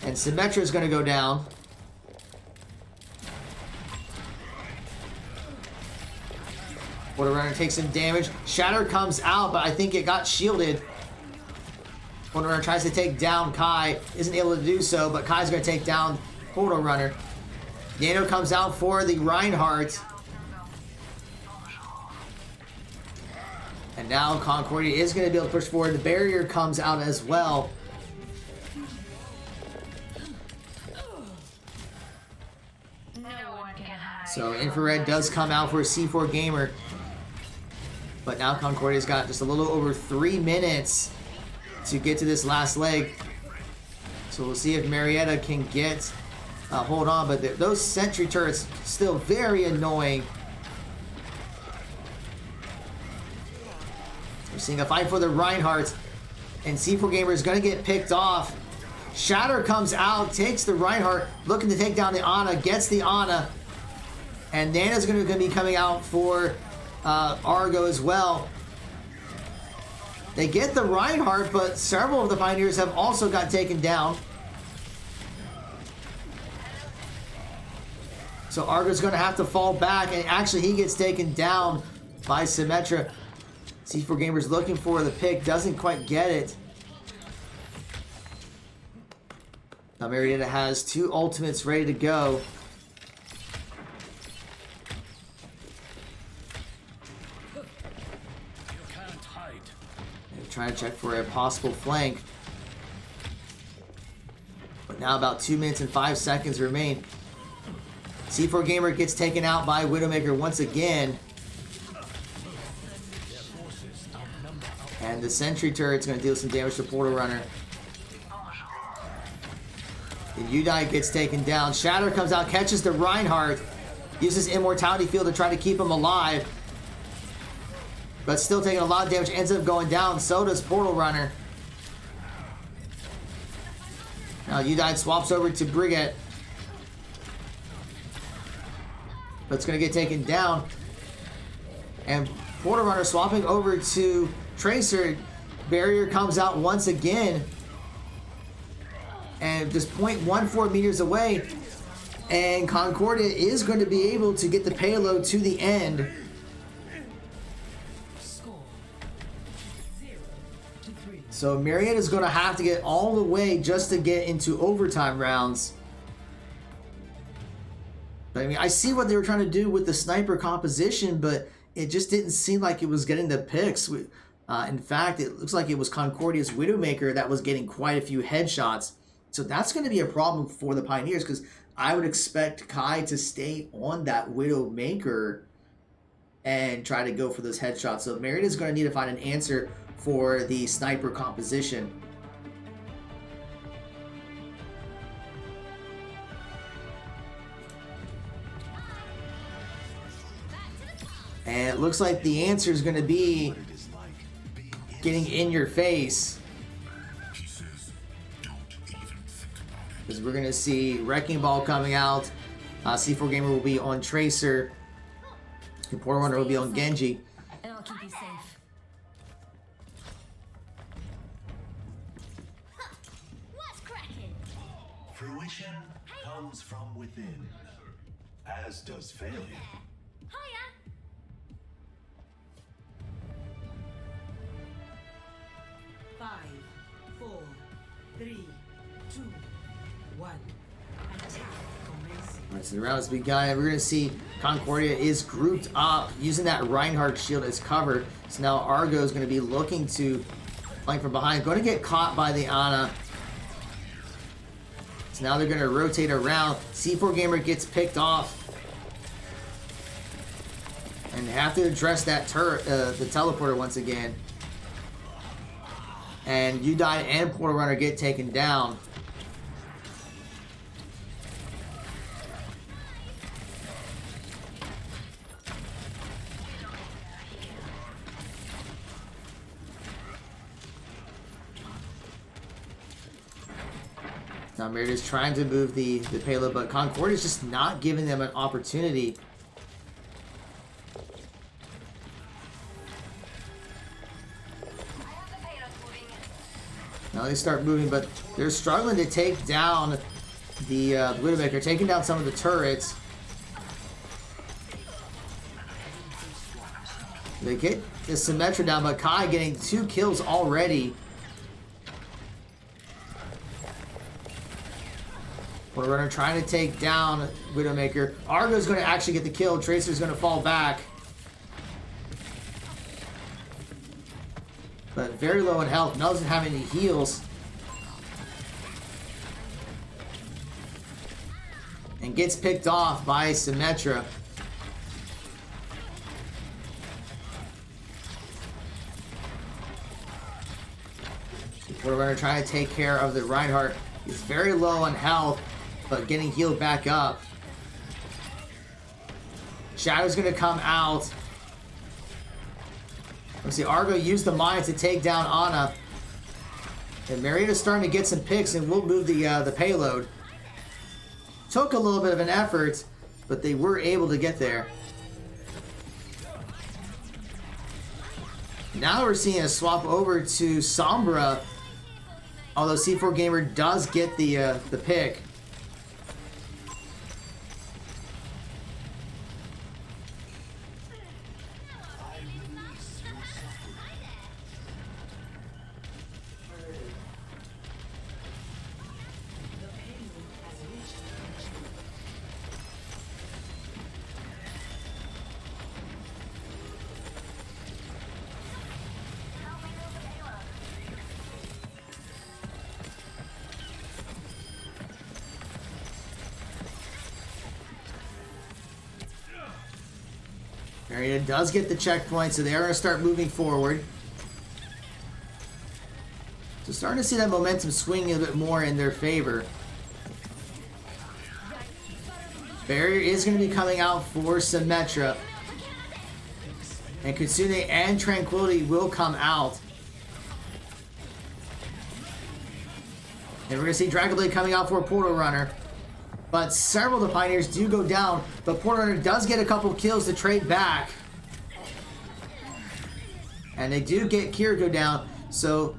and Symmetra is going to go down. Portal Runner takes some damage. Shatter comes out, but I think it got shielded. Portal Runner tries to take down Kai. Isn't able to do so, but Kai's going to take down Portal Runner. Nano comes out for the Reinhardt. And now Concordia is going to be able to push forward. The barrier comes out as well. So Infrared does come out for C4 Gamer. But now Concordia's got just a little over 3 minutes to get to this last leg. So we'll see if Marietta can get hold on. But those sentry turrets still very annoying. We're seeing a fight for the Reinhardt. And C4 Gamer is going to get picked off. Shatter comes out, takes the Reinhardt, looking to take down the Ana, gets the Ana. And Nana's going to be coming out for Argo as well. They get the Reinhardt, but several of the Pioneers have also got taken down. So Argo's going to have to fall back, and actually he gets taken down by Symmetra. C4 Gamer's looking for the pick, doesn't quite get it. Now Marietta has 2 ultimates ready to go. Trying to check for a possible flank. But now about 2 minutes and 5 seconds remain. C4 Gamer gets taken out by Widowmaker once again. And the sentry turret's going to deal some damage to Portal Runner. And Udai gets taken down. Shatter comes out, catches the Reinhardt. Uses Immortality Field to try to keep him alive. But still taking a lot of damage, ends up going down. So does Portal Runner. Now Udai swaps over to Brigette. But it's going to get taken down. And Portal Runner swapping over to Tracer. Barrier comes out once again. And just 0.14 meters away. And Concordia is going to be able to get the payload to the end. So Marietta's going to have to get all the way just to get into overtime rounds. But I mean, I see what they were trying to do with the sniper composition, but it just didn't seem like it was getting the picks. In fact, it looks like it was Concordia's Widowmaker that was getting quite a few headshots. So that's going to be a problem for the Pioneers, because I would expect Kai to stay on that Widowmaker and try to go for those headshots. So Marietta's going to need to find an answer for the sniper composition. And it looks like the answer is going to be getting in your face. Because we're going to see Wrecking Ball coming out. C4 Gamer will be on Tracer. And Portal Runner will be on Genji. And I'll keep you safe. What's cracking? Fruition comes from within, as does failure. Hiya. Five, four, three, two, one. Attack commencing. Alright, so the round has begun. We're going to see Concordia is grouped up using that Reinhardt shield as cover. So now Argo is going to be looking to flank from behind. Going to get caught by the Ana. So now they're going to rotate around. C4 Gamer gets picked off. And have to address that turret, the teleporter once again. And Udai and Portal Runner get taken down. Now Merida's trying to move the payload, but Concordia is just not giving them an opportunity. Now they start moving, but they're struggling to take down the Widowmaker, taking down some of the turrets. They get the Symmetra down, but Kai getting 2 kills already. Portal Runner trying to take down Widowmaker. Argo's going to actually get the kill. Tracer's going to fall back. But very low in health. Doesn't have any heals. And gets picked off by Symmetra. Portal Runner trying to take care of the Reinhardt. He's very low on health, but getting healed back up. Shadow's going to come out. Let's see, Argo used the mine to take down Ana. And Marietta's starting to get some picks and will move the payload. Took a little bit of an effort, but they were able to get there. Now we're seeing a swap over to Sombra. Although C4 Gamer does get the pick. Marietta does get the checkpoint, so they're going to start moving forward. So starting to see that momentum swing a bit more in their favor. Barrier is going to be coming out for Symmetra. And Kitsune and Tranquility will come out. And we're going to see Dragon Blade coming out for Portal Runner. But several of the Pioneers do go down. But Portal Runner does get a couple kills to trade back. And they do get Kiriko down. So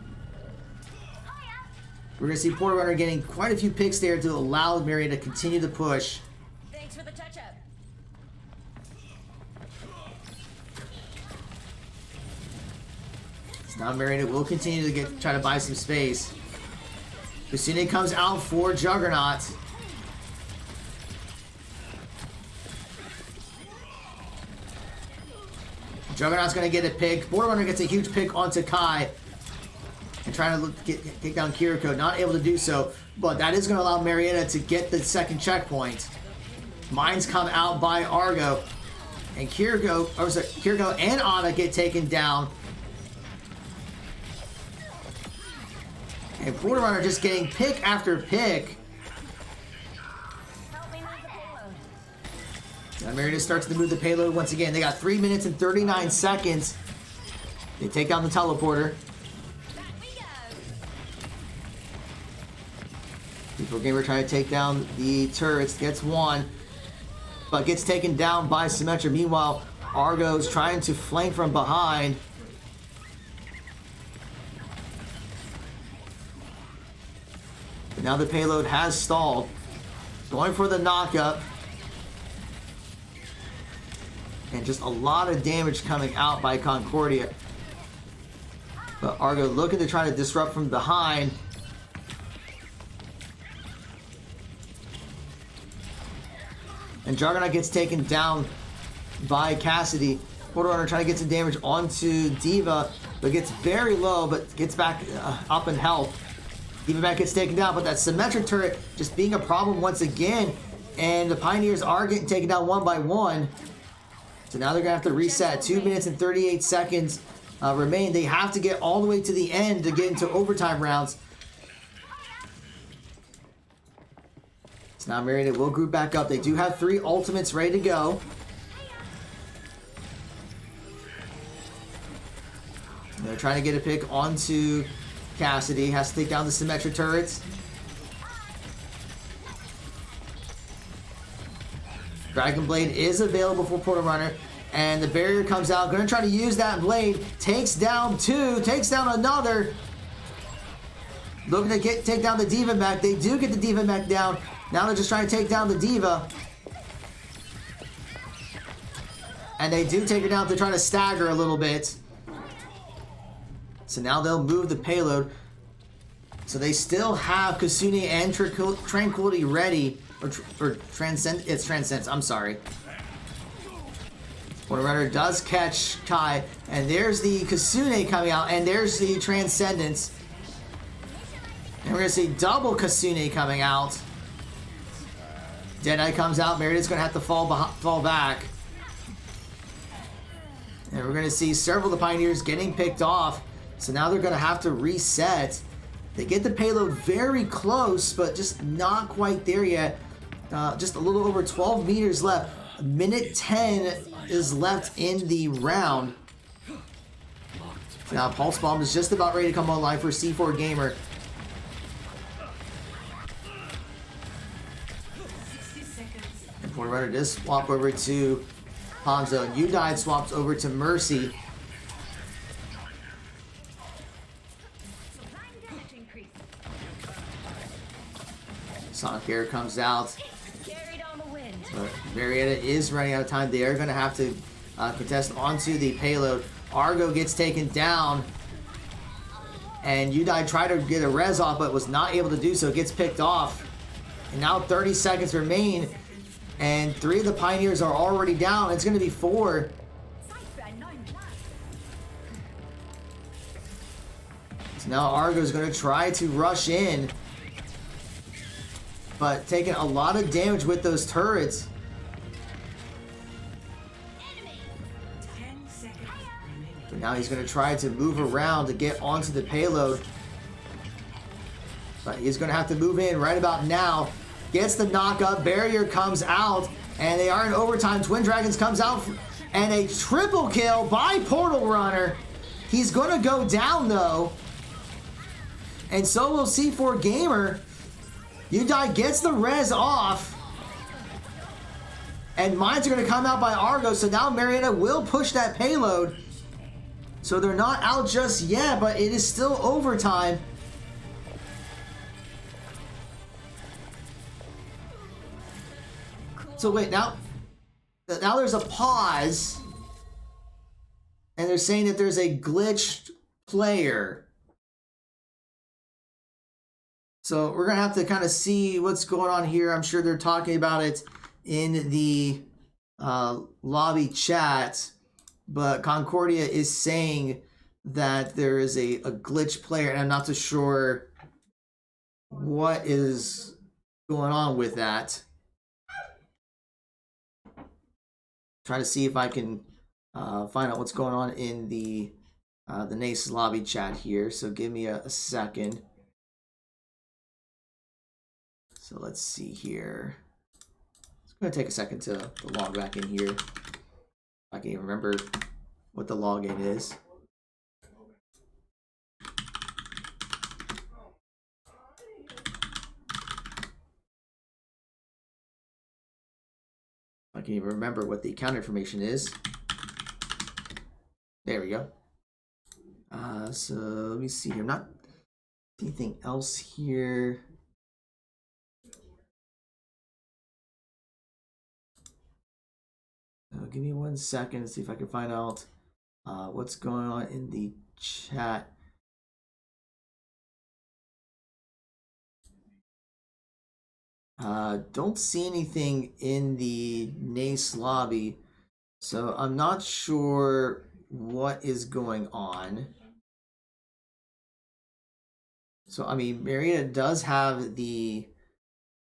we're going to see Portal Runner getting quite a few picks there to allow Marietta to continue the push. Thanks for the touch-up. So now Marietta will continue to try to buy some space. Kusune comes out for Juggernaut. Juggernaut's going to get a pick. Portal Runner gets a huge pick onto Kai. And trying to take down Kiriko. Not able to do so. But that is going to allow Marietta to get the second checkpoint. Mines come out by Argo. And Kiriko and Ana get taken down. And Portal Runner just getting pick after pick. Now Marietta starts to move the payload once again. They got 3 minutes and 39 seconds. They take down the teleporter. C4 Gamer trying to take down the turrets. Gets one. But gets taken down by Symmetra. Meanwhile, Argo's trying to flank from behind. But now the payload has stalled. Going for the knockup. And just a lot of damage coming out by Concordia. But Argo looking to try to disrupt from behind. And Juggernaut gets taken down by Cassidy. Portal Runner trying to get some damage onto Diva. But gets very low, but gets back up in health. Diva back gets taken down, but that Symmetric turret just being a problem once again. And the Pioneers are getting taken down one by one. So now they're going to have to reset. 2 minutes and 38 seconds remain. They have to get all the way to the end to get into overtime rounds. So now Marietta will group back up. They do have 3 ultimates ready to go. They're trying to get a pick onto Cassidy. Has to take down the Symmetra turrets. Dragon Blade is available for Portal Runner. And the barrier comes out. Going to try to use that blade. Takes down 2. Takes down another. Looking to take down the D.Va mech. They do get the D.Va mech down. Now they're just trying to take down the D.Va. And they do take her down. They're trying to stagger a little bit. So now they'll move the payload. So they still have Kasune and Tranquility ready. Or Transcend. It's Transcends. I'm sorry. Portal Runner does catch Kai. And there's the Kasune coming out. And there's the Transcendence. And we're going to see double Kasune coming out. Deadeye comes out. Merida going to have to fall back. And we're going to see several of the Pioneers getting picked off. So now they're going to have to reset. They get the payload very close, but just not quite there yet. Just a little over 12 meters left. A minute 10 is left in the round. Now Pulse Bomb is just about ready to come online for C4 Gamer. And Portal Runner does swap over to Hanzo. And Udine swaps over to Mercy. Sonic Air comes out. But Marietta is running out of time. They are going to have to contest onto the payload. Argo gets taken down. And Udine tried to get a res off, but was not able to do so. Gets picked off. And now 30 seconds remain. And 3 of the Pioneers are already down. It's going to be 4. So now Argo is going to try to rush in. But taking a lot of damage with those turrets. But now he's going to try to move around to get onto the payload. But he's going to have to move in right about now. Gets the knockup. Barrier comes out. And they are in overtime. Twin Dragons comes out. And a triple kill by Portal Runner. He's going to go down though. And so will C4 Gamer. Udine gets the res off. And mines are going to come out by Argo. So now Marietta will push that payload. So they're not out just yet, but it is still overtime. So wait, now there's a pause. And they're saying that there's a glitched player. So we're going to have to kind of see what's going on here. I'm sure they're talking about it in the lobby chat. But Concordia is saying that there is a glitch player. And I'm not too sure what is going on with that. Try to see if I can find out what's going on in the NACE lobby chat here. So give me a second. So let's see here. It's going to take a second to log back in here. I can't even remember what the login is. I can't even remember what the account information is. There we go. So let me see here. Not anything else here. Give me 1 second to see if I can find out what's going on in the chat. Don't see anything in the NACE lobby, so I'm not sure what is going on. So, I mean, Marietta does have the...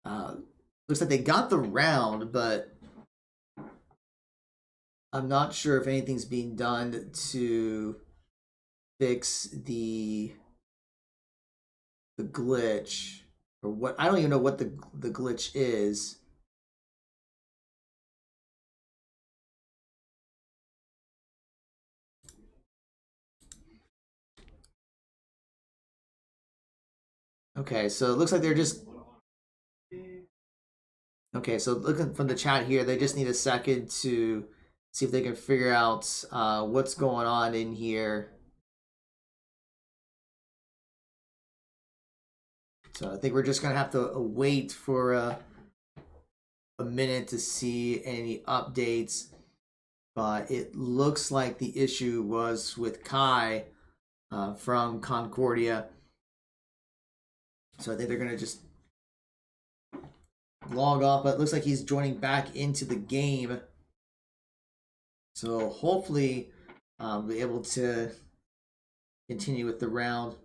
looks like they got the round, but... I'm not sure if anything's being done to fix the glitch or what. I don't even know what the glitch is. Okay, so it looks like they're just... Okay, so looking from the chat here, they just need a second to see if they can figure out what's going on in here. So I think we're just gonna have to wait for a minute to see any updates. But it looks like the issue was with Kai from Concordia. So I think they're gonna just log off, but it looks like he's joining back into the game. So hopefully we'll be able to continue with the round.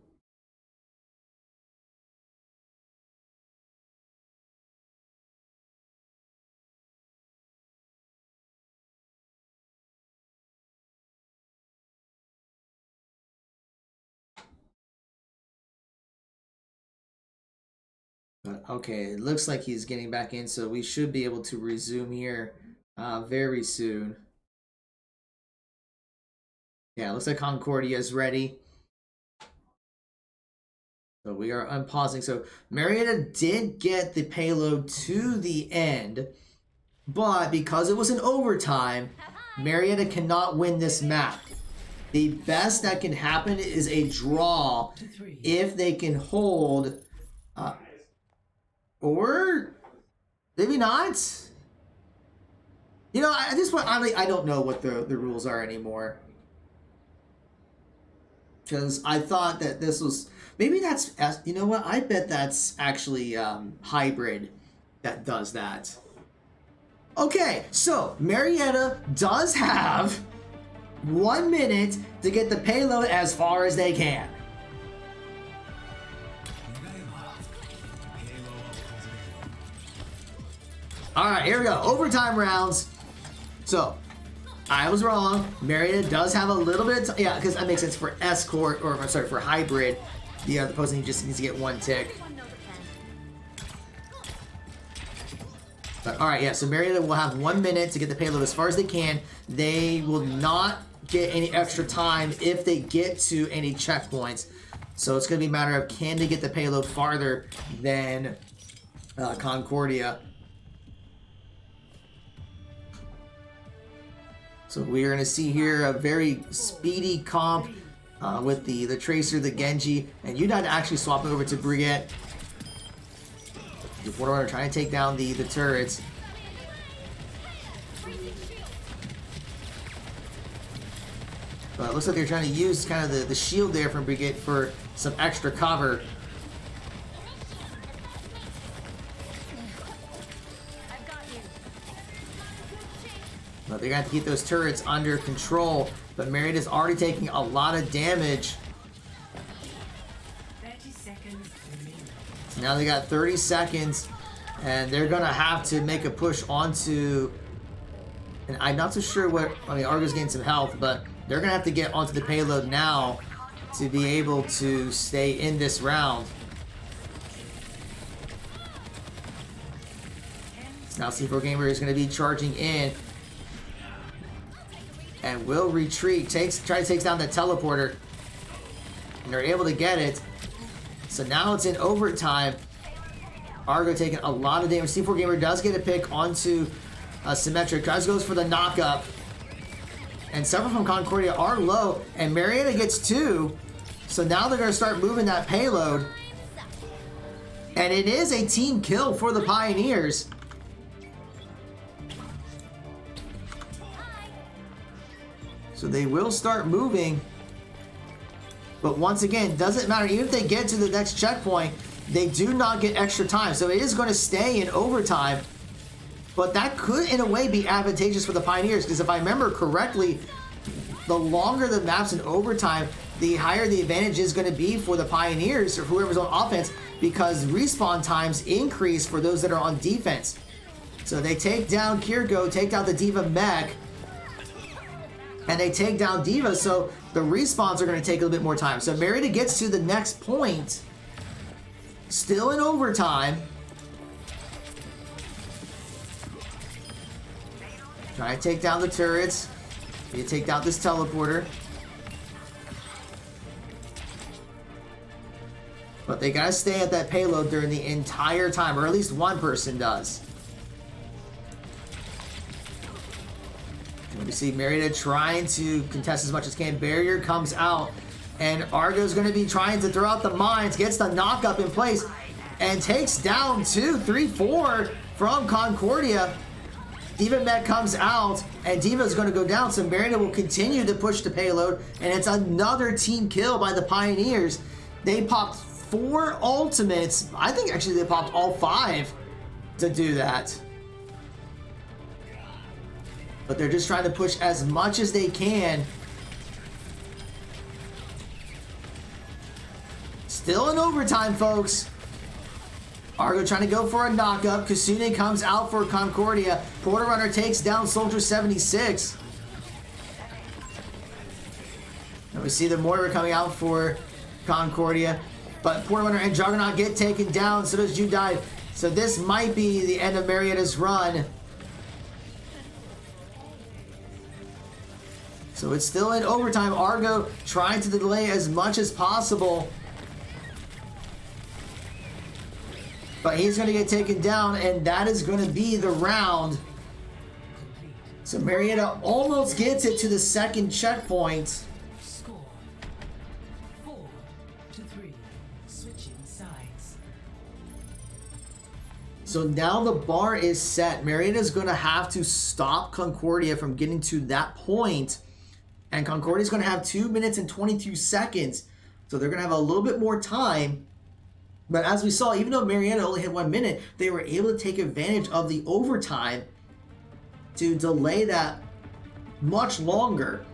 But okay, it looks like he's getting back in, so we should be able to resume here very soon. Yeah, it looks like Concordia is ready. So we are unpausing. So Marietta did get the payload to the end, but because it was an overtime, Marietta cannot win this map. The best that can happen is a draw if they can hold... or maybe not. You know, at this point, I don't know what the rules are anymore. Because I thought that this was... Maybe that's... You know what? I bet that's actually Hybrid that does that. Okay, so Marietta does have 1 minute to get the payload as far as they can. Alright, here we go. Overtime rounds. So, I was wrong. Marietta does have a little bit of yeah, because that makes sense for Escort, or sorry, for Hybrid. The opposing just needs to get 1 tick. But alright, yeah, so Marietta will have 1 minute to get the payload as far as they can. They will not get any extra time if they get to any checkpoints. So it's going to be a matter of can they get the payload farther than Concordia. So we are going to see here a very speedy comp with the Tracer, the Genji, and Unite actually swapping over to Brigitte. The Forerunner trying to take down the turrets. But it looks like they're trying to use kind of the shield there from Brigitte for some extra cover. But they're going to have to keep those turrets under control. But Marietta's already taking a lot of damage. 30 seconds remaining. So now they got 30 seconds. And they're going to have to make a push onto... And I'm not so sure what... I mean, Argo's getting some health, but they're going to have to get onto the payload now to be able to stay in this round. So now C4 Gamer is going to be charging in. And will retreat. Try to take down the teleporter. And they're able to get it. So now it's in overtime. Argo taking a lot of damage. C4 Gamer does get a pick onto Symmetric. Tries goes for the knockup. And several from Concordia are low. And Marietta gets 2. So now they're going to start moving that payload. And it is a team kill for the Pioneers. So they will start moving. But once again, doesn't matter. Even if they get to the next checkpoint, they do not get extra time. So it is going to stay in overtime. But that could, in a way, be advantageous for the Pioneers. Because if I remember correctly, the longer the map's in overtime, the higher the advantage is going to be for the Pioneers or whoever's on offense. Because respawn times increase for those that are on defense. So they take down Kiriko, take down the Diva mech. and they take down D.Va, so the respawns are going to take a little bit more time. So Marietta gets to the next point, still in overtime. Trying to take down the turrets. You take down this teleporter. But they gotta stay at that payload during the entire time, or at least one person does. We see Marietta trying to contest as much as can. Barrier comes out, and Argo's gonna be trying to throw out the mines, gets the knock up in place, and takes down 2, 3, 4 from Concordia. D.Va Mech comes out, and D.Va's going to go down, so Marietta will continue to push the payload, and it's another team kill by the Pioneers. They popped 4 ultimates. I think actually they popped all 5 to do that. But they're just trying to push as much as they can. Still in overtime, folks. Argo trying to go for a knock-up. Kasune comes out for Concordia. Porter Runner takes down Soldier 76. And we see the Moira coming out for Concordia. But Porter Runner and Juggernaut get taken down. So does Judai. So this might be the end of Marietta's run. So it's still in overtime. Argo trying to delay as much as possible. But he's going to get taken down, and that is going to be the round. So Marietta almost gets it to the second checkpoint. Score 4-3. Switching sides. So now the bar is set. Marietta's going to have to stop Concordia from getting to that point. And Concordia's going to have 2 minutes and 22 seconds. So they're going to have a little bit more time. But as we saw, even though Marietta only had 1 minute, they were able to take advantage of the overtime to delay that much longer.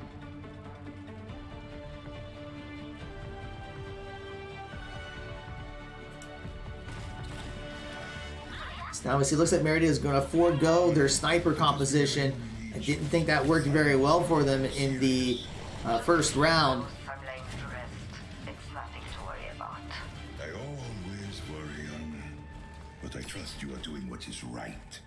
So now we see, looks like Marietta is going to forego their sniper composition. I didn't think that worked very well for them in the first round. From laying to rest, it's nothing to worry about. I always worry, but I trust you are doing what is right.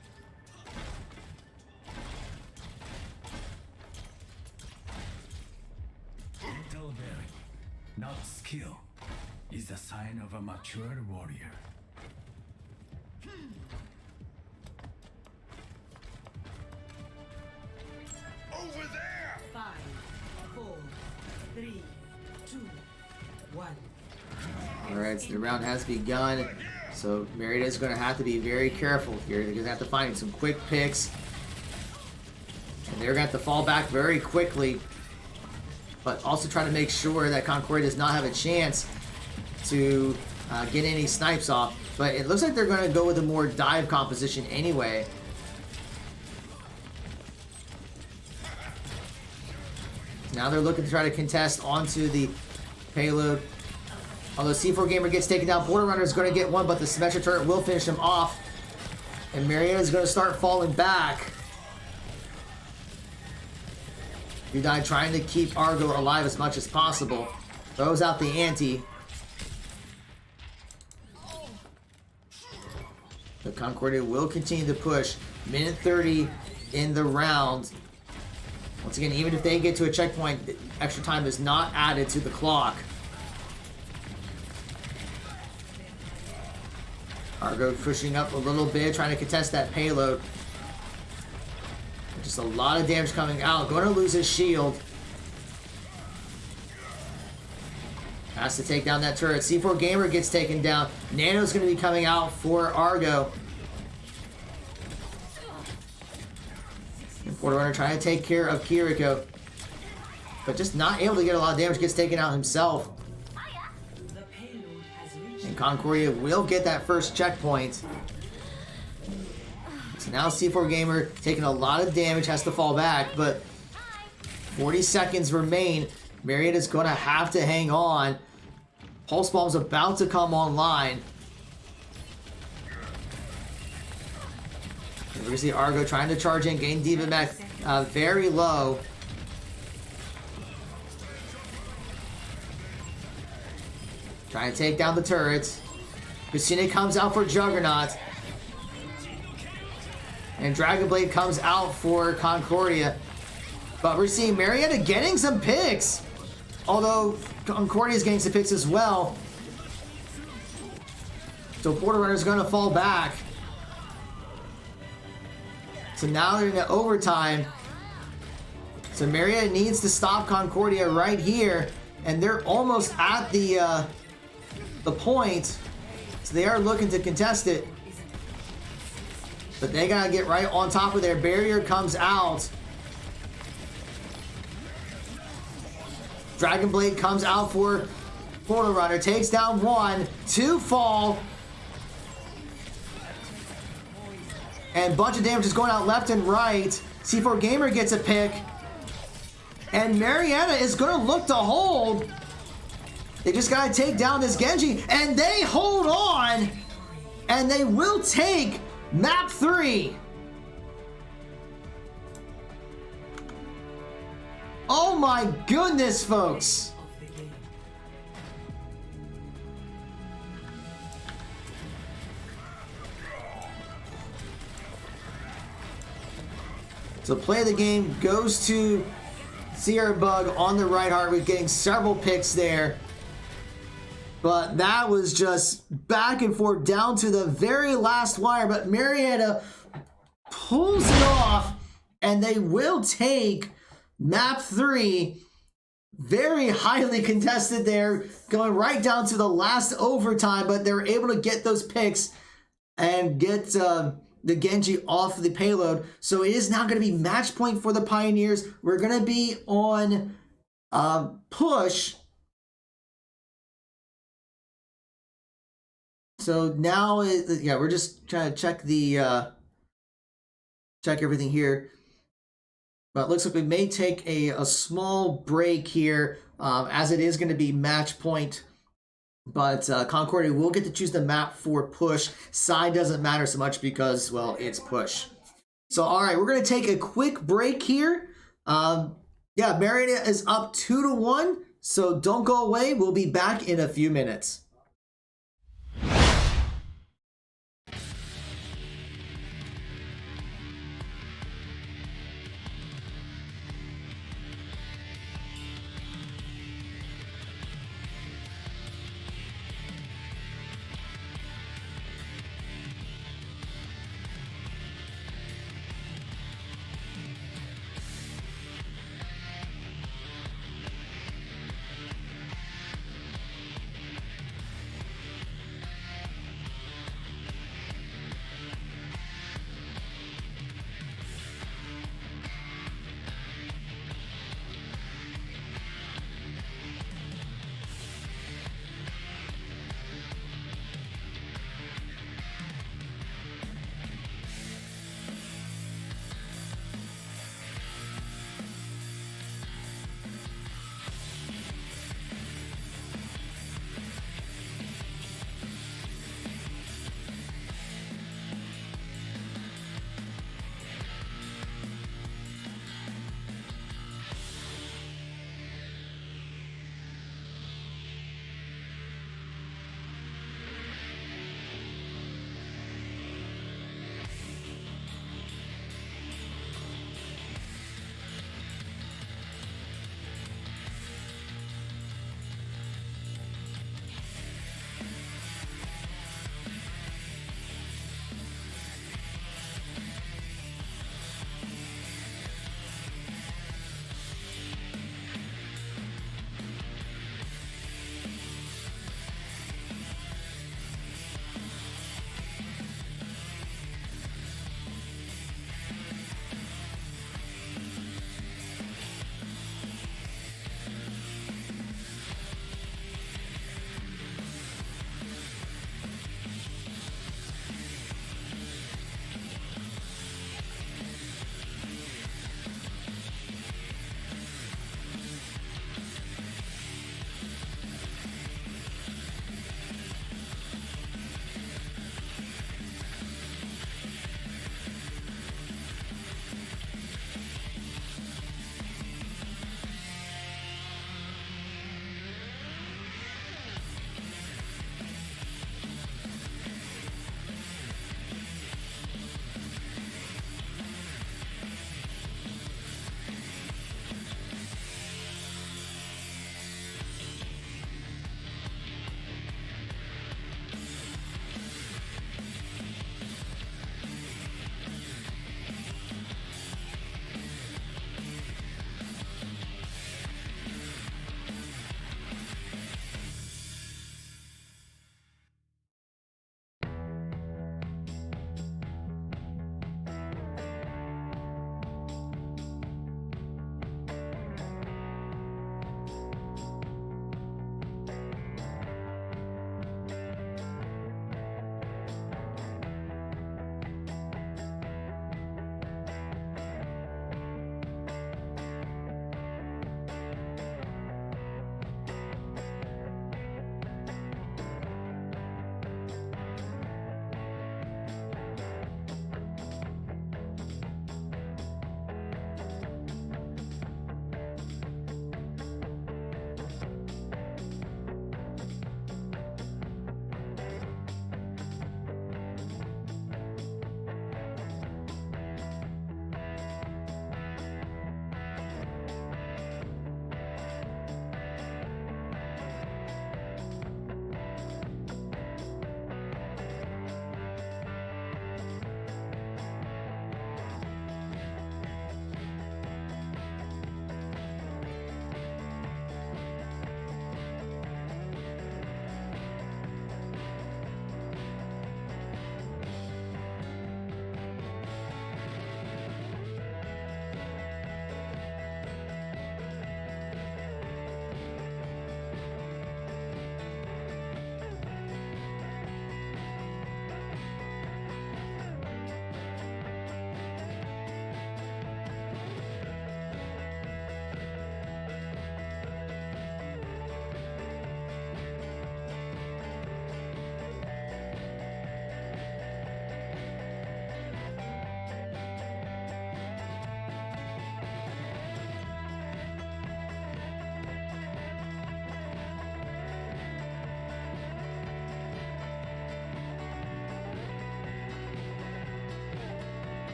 Intel bearing, not skill, is a sign of a mature warrior. Over there! 5, 4, 3, 2, 1. Alright, so the round has begun. So Marietta's going to have to be very careful here. They're going to have to find some quick picks. And they're going to have to fall back very quickly. But also try to make sure that Concordia does not have a chance to get any snipes off. But it looks like they're going to go with a more dive composition anyway. Now they're looking to try to contest onto the payload. Although C4 Gamer gets taken down, Border Runner is going to get one, but the Symmetra turret will finish him off. And Marietta is going to start falling back. Udai trying to keep Argo alive as much as possible. Throws out the ante. The Concordia will continue to push. Minute 30 in the round. Once again, even if they get to a checkpoint, extra time is not added to the clock. Argo pushing up a little bit, trying to contest that payload. Just a lot of damage coming out. Going to lose his shield. Has to take down that turret. C4 Gamer gets taken down. Nano's going to be coming out for Argo. Porter Runner trying to take care of Kiriko. But just not able to get a lot of damage. Gets taken out himself. The payload has reached. And Concordia will get that first checkpoint. So now C4 Gamer taking a lot of damage, has to fall back, but 40 seconds remain. Marietta's going to have to hang on. Pulse Bomb's about to come online. And we see Argo trying to charge in, gain D.Va Mech very low. Trying to take down the turrets. Christina comes out for Juggernaut. And Dragon Blade comes out for Concordia. But we're seeing Marietta getting some picks. Although Concordia is getting some picks as well. So Border Runner is going to fall back. So now they're in the overtime. So Marietta needs to stop Concordia right here. And they're almost at the point. So they are looking to contest it. But they got to get right on top of their barrier. Comes out. Dragon Blade comes out for Portal Runner. Takes down one. Two fall. And a bunch of damage is going out left and right. C4 Gamer gets a pick. And Marietta is going to look to hold. They just got to take down this Genji. And they hold on. And they will take map 3. Oh my goodness, folks. So play of the game goes to Sierra Bug on the right heart with getting several picks there. But that was just back and forth down to the very last wire. But Marietta pulls it off and they will take map 3. Very highly contested there, going right down to the last overtime, but they're able to get those picks and get the Genji off the payload. So it is now going to be match point for the Pioneers. We're going to be on push. So now, yeah, we're just trying to check the check everything here. But it looks like we may take a small break here, as it is going to be match point. But Concordia will get to choose the map for push. Side doesn't matter so much because, well, it's push. So, all right, we're going to take a quick break here. Yeah, Marietta is up 2-1, so don't go away. We'll be back in a few minutes.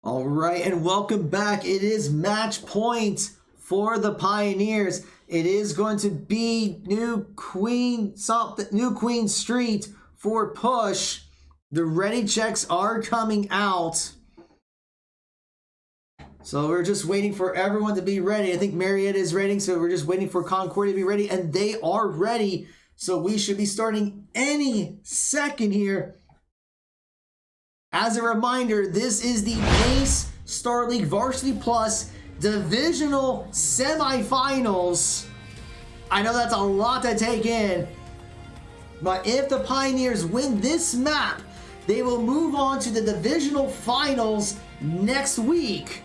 All right, and welcome back. It is match point for the Pioneers. It is going to be New Queen Street for push. The ready checks are coming out. So we're just waiting for everyone to be ready. I think Marietta is ready, so we're just waiting for Concordia to be ready, and they are ready. So we should be starting any second here. As a reminder, this is the NACE Starleague Varsity Plus divisional semifinals. I know that's a lot to take in, but if the Pioneers win this map, they will move on to the divisional finals next week.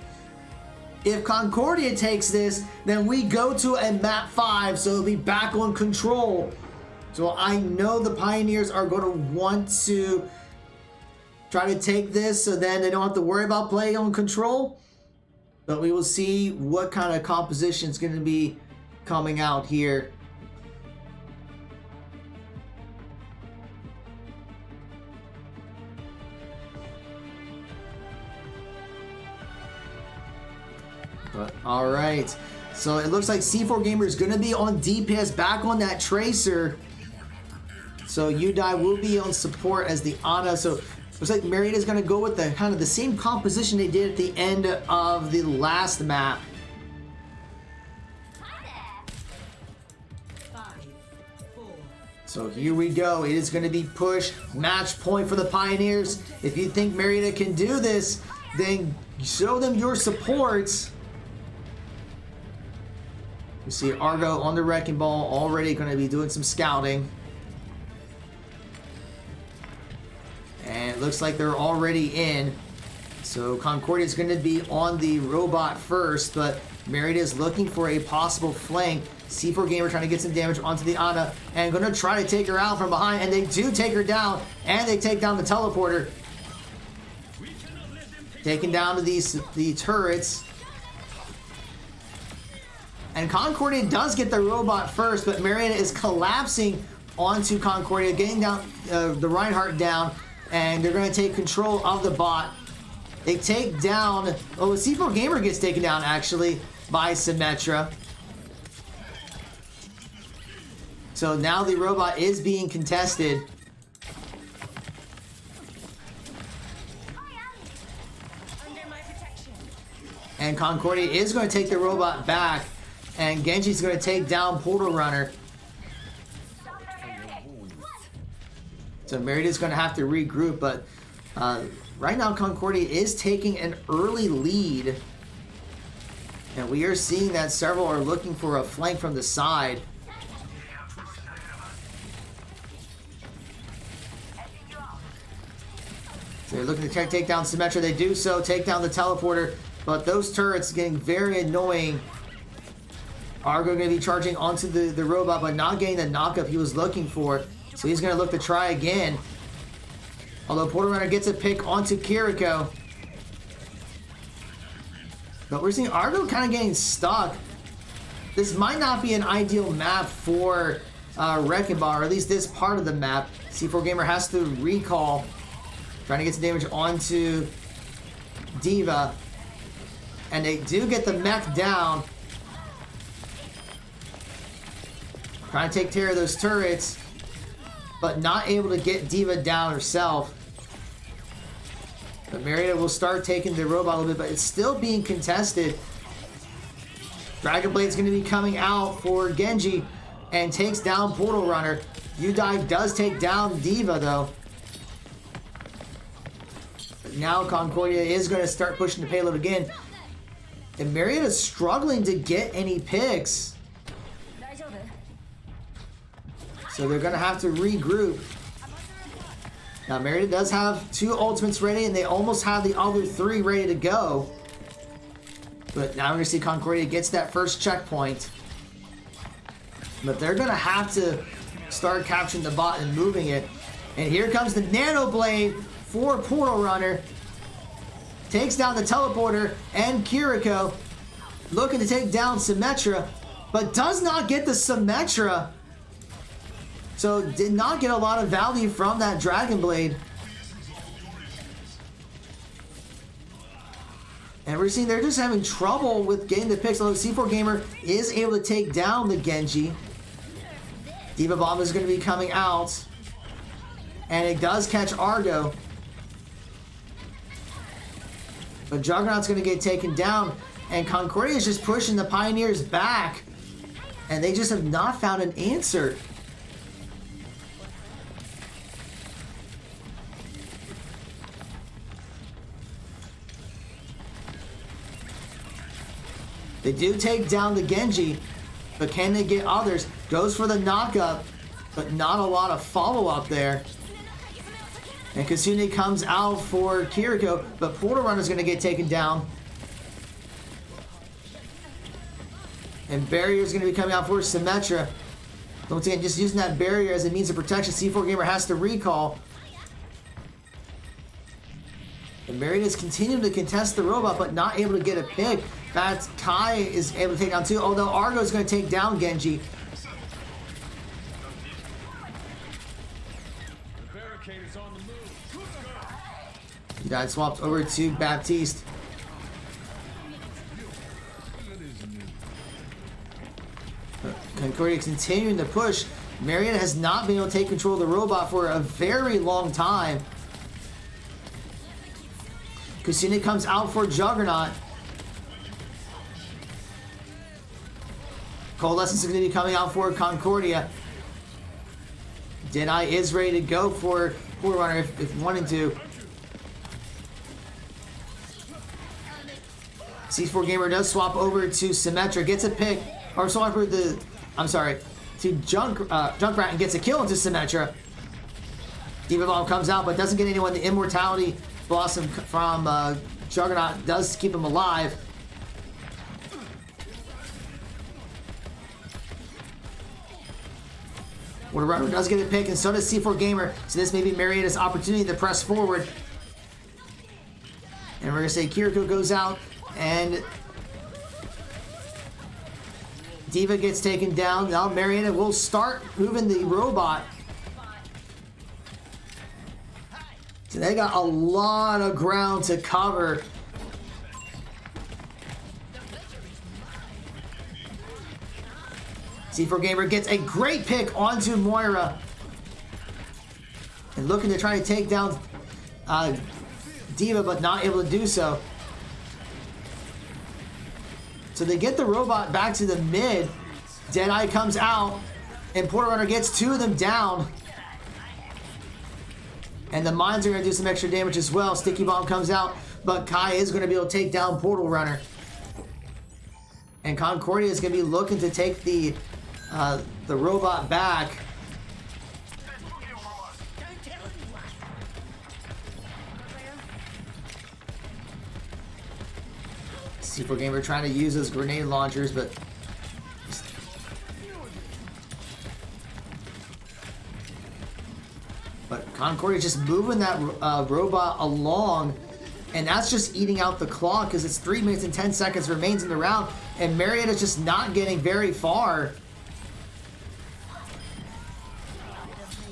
If Concordia takes this, then we go to a map 5, so it'll be back on control. So I know the Pioneers are going to want to try to take this so then they don't have to worry about playing on control. But we will see what kind of composition is going to be coming out here. But all right, so it looks like C4 Gamer is going to be on DPS, back on that Tracer. So Udai will be on support as the Ana. So looks like Marietta is going to go with the kind of the same composition they did at the end of the last map. So here we go. It is going to be push match point for the Pioneers. If you think Marietta can do this, then show them your support. You see Argo on the wrecking ball, already going to be doing some scouting. And it looks like they're already in. So Concordia is going to be on the robot first, but Marietta is looking for a possible flank. C4 Gamer trying to get some damage onto the Ana and going to try to take her out from behind, and they do take her down, and they take down the teleporter. Taking down to the turrets. And Concordia does get the robot first, but Marietta is collapsing onto Concordia, getting down the Reinhardt down, and they're going to take control of the bot. They take down, oh, C4 Gamer gets taken down actually by Symmetra. So now the robot is being contested. And Concordia is going to take the robot back, and Genji's going to take down Portal Runner. So Merida is going to have to regroup, but right now Concordia is taking an early lead. And we are seeing that several are looking for a flank from the side. So they're looking to try to take down Symmetra. They do so, take down the teleporter, but those turrets getting very annoying. Argo going to be charging onto the robot, but not getting the knockup he was looking for. So he's going to look to try again. Although Portal Runner gets a pick onto Kiriko. But we're seeing Argo kind of getting stuck. This might not be an ideal map for Wrecking Ball, or at least this part of the map. C4 Gamer has to recall. Trying to get some damage onto D.Va. And they do get the mech down. Trying to take care of those turrets, but not able to get D.Va down herself. But Marietta will start taking the robot a little bit, but it's still being contested. Dragon Blade's going to be coming out for Genji and takes down Portal Runner. Udai does take down D.Va though. But now Concordia is going to start pushing the payload again. And Marietta's struggling to get any picks. So they're going to have to regroup. Now, Marietta does have 2 ultimates ready, and they almost have the other 3 ready to go. But now we're going to see Concordia gets that first checkpoint. But they're going to have to start capturing the bot and moving it. And here comes the Nano Blade for Portal Runner. Takes down the teleporter and Kiriko. Looking to take down Symmetra, but does not get the Symmetra. So did not get a lot of value from that Dragon Blade. And we're seeing they're just having trouble with getting the picks, although C4 Gamer is able to take down the Genji. Diva Bomb is going to be coming out. And it does catch Argo. But Juggernaut's going to get taken down. And Concordia is just pushing the Pioneers back. And they just have not found an answer. They do take down the Genji, but can they get others? Goes for the knockup, but not a lot of follow-up there. And Kasune comes out for Kiriko, but Portal Runner's going to get taken down. And Barrier's going to be coming out for Symmetra. Once again, just using that barrier as a means of protection. C4 Gamer has to recall. And Marietta is continuing to contest the robot, but not able to get a pick. That's Kai is able to take down too, although Argo is going to take down Genji. He got swapped over to Baptiste. Concordia continuing to push. Marietta has not been able to take control of the robot for a very long time. Kusine comes out for Juggernaut. Coalescence is going to be coming out for Concordia. Denai is ready to go for Runner if wanting to. C4 Gamer does swap over to Symmetra, gets a pick, or swap over to Junkrat and gets a kill into Symmetra. Diva Bomb comes out but doesn't get anyone. The Immortality Blossom from Juggernaut does keep him alive. Water Runner does get a pick, and so does C4 Gamer. So this may be Marietta's opportunity to press forward. And we're going to say Kiriko goes out, and Diva gets taken down. Now Marietta will start moving the robot. So they got a lot of ground to cover. C4 Gamer gets a great pick onto Moira. And looking to try to take down Diva, but not able to do so. So they get the robot back to the mid. Deadeye comes out, and Portal Runner gets two of them down. And the mines are going to do some extra damage as well. Sticky Bomb comes out, but Kai is going to be able to take down Portal Runner. And Concordia is going to be looking to take the robot back. C4 Gamer trying to use those grenade launchers, but Concordia just moving that robot along, and that's just eating out the clock because it's 3 minutes and 10 seconds remains in the round, and Marietta's just not getting very far.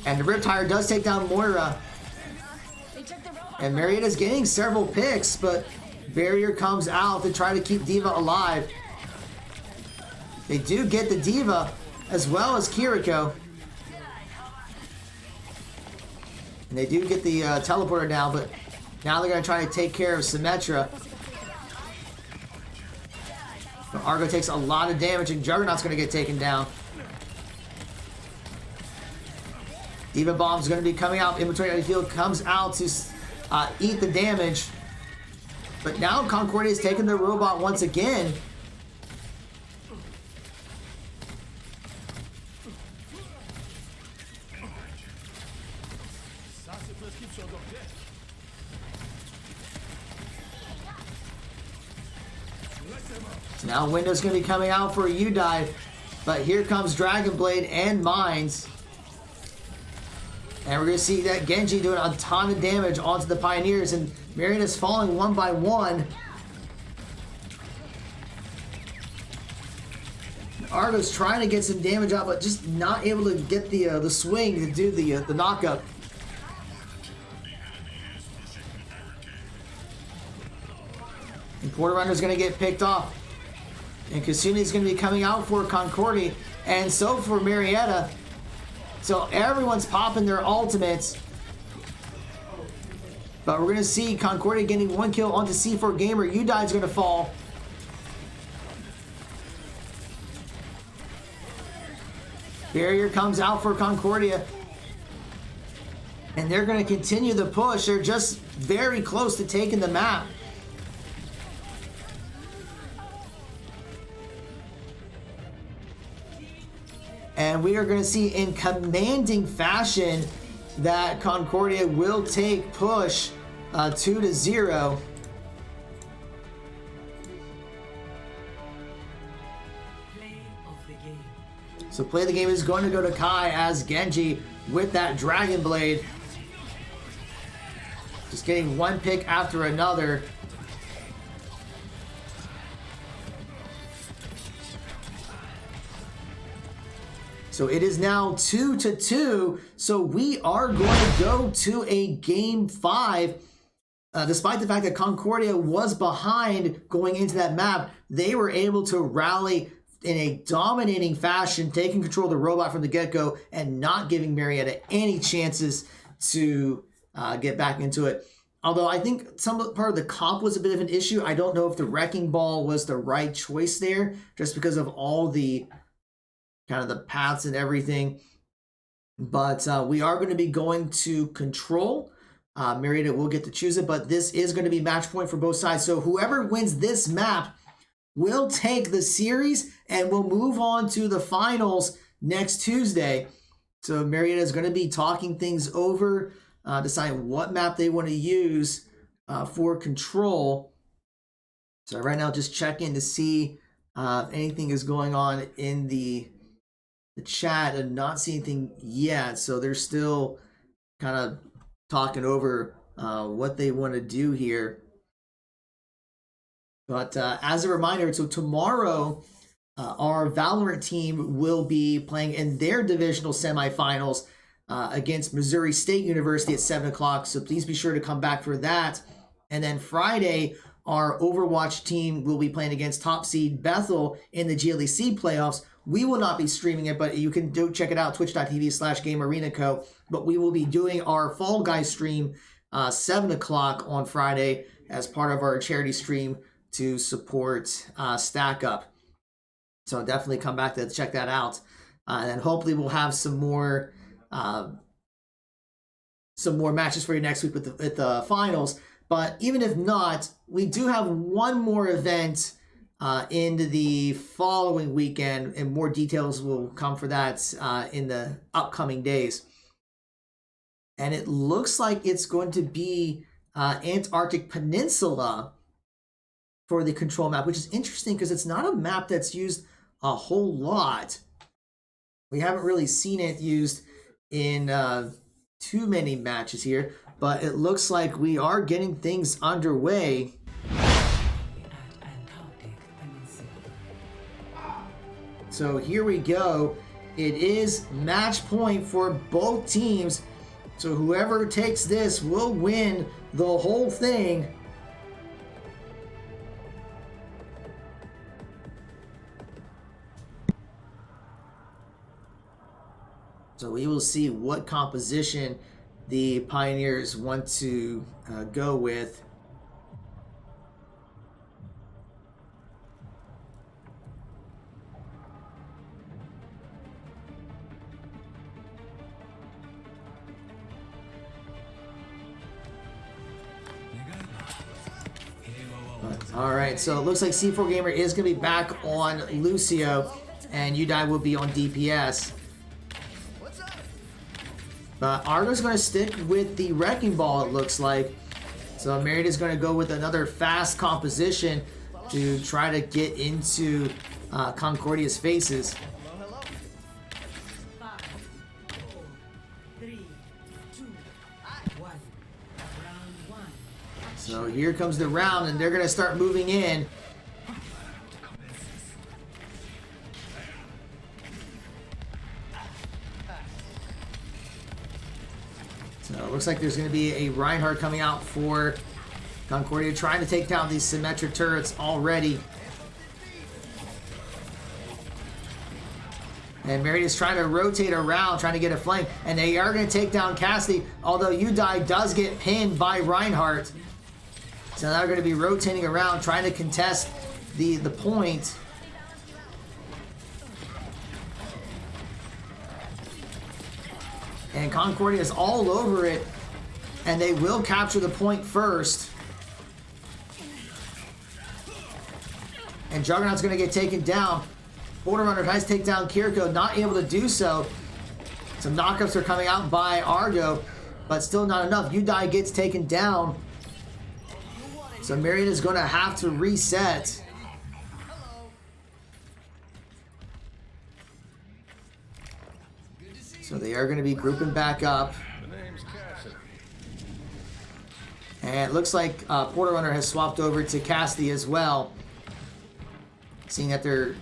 And the Riptire does take down Moira. And Marietta's getting several picks, but Barrier comes out to try to keep Diva alive. They do get the Diva as well as Kiriko. And they do get the teleporter now, but now they're going to try to take care of Symmetra. But Argo takes a lot of damage, and Juggernaut's going to get taken down. Diva Bomb's going to be coming out. Inventory out of the field comes out to eat the damage. But now Concordia is taking the robot once again. So now Window's going to be coming out for a U-dive. But here comes Dragon Blade and Mines. And we're going to see that Genji doing a ton of damage onto the Pioneers, and Marietta's falling one by one. Argo's trying to get some damage out, but just not able to get the swing to do the knockup. And Porter Runner's going to get picked off. And Kasune's going to be coming out for Concordia. And so for Marietta. So everyone's popping their ultimates. But we're going to see Concordia getting 1 kill onto C4 Gamer. Udide's going to fall. Barrier comes out for Concordia. And they're going to continue the push. They're just very close to taking the map. And we are going to see in commanding fashion that Concordia will take push 2-0. Play of the game. So play the game is going to go to Kai as Genji with that Dragon Blade. Just getting one pick after another. So it is now 2-2. So we are going to go to a game 5. Despite the fact that Concordia was behind going into that map, they were able to rally in a dominating fashion, taking control of the robot from the get-go and not giving Marietta any chances to get back into it. Although I think some part of the comp was a bit of an issue. I don't know if the Wrecking Ball was the right choice there, just because of all the kind of the paths and everything. But we are going to be going to control. Marietta will get to choose it, but this is going to be match point for both sides. So whoever wins this map will take the series and will move on to the finals next Tuesday. So Marietta is going to be talking things over, deciding what map they want to use for control. So right now, just checking to see if anything is going on in the chat and not seeing anything yet. So they're still kind of talking over what they want to do here. But as a reminder, so tomorrow our Valorant team will be playing in their divisional semifinals against Missouri State University at 7 o'clock. So please be sure to come back for that. And then Friday, our Overwatch team will be playing against top seed Bethel in the GLEC playoffs. We will not be streaming it, but you can check it out, twitch.tv/GameArenaCo. But we will be doing our Fall Guys stream 7 o'clock on Friday as part of our charity stream to support Stack Up. So definitely come back to check that out. And then hopefully we'll have some more matches for you next week with the finals. But even if not, we do have one more event into the following weekend, and more details will come for that in the upcoming days. And it looks like it's going to be Antarctic Peninsula for the control map, which is interesting because it's not a map that's used a whole lot. We haven't really seen it used in too many matches here, but it looks like we are getting things underway. So here we go. It is match point for both teams. So whoever takes this will win the whole thing. So we will see what composition the Pioneers want to go with. All right, so it looks like C4 Gamer is going to be back on Lucio, and Udai will be on DPS. But Argo's going to stick with the Wrecking Ball, it looks like. So Marietta's going to go with another fast composition to try to get into Concordia's faces. Hello. 5, 4, 3, 2, 1. Round 1. So here comes the round, and they're going to start moving in. So it looks like there's going to be a Reinhardt coming out for Concordia trying to take down these symmetric turrets already. And Marietta's trying to rotate around, trying to get a flank. And they are going to take down Cassidy, although Udai does get pinned by Reinhardt. So now they're going to be rotating around, trying to contest the point. And Concordia is all over it. And they will capture the point first. And Juggernaut's going to get taken down. Border Runner tries to take down Kiriko, not able to do so. Some knockups are coming out by Argo, but still not enough. Udai gets taken down. So Marietta is going to have to reset. So they are going to be grouping back up. And it looks like Porter Runner has swapped over to Cassidy as well. Seeing that their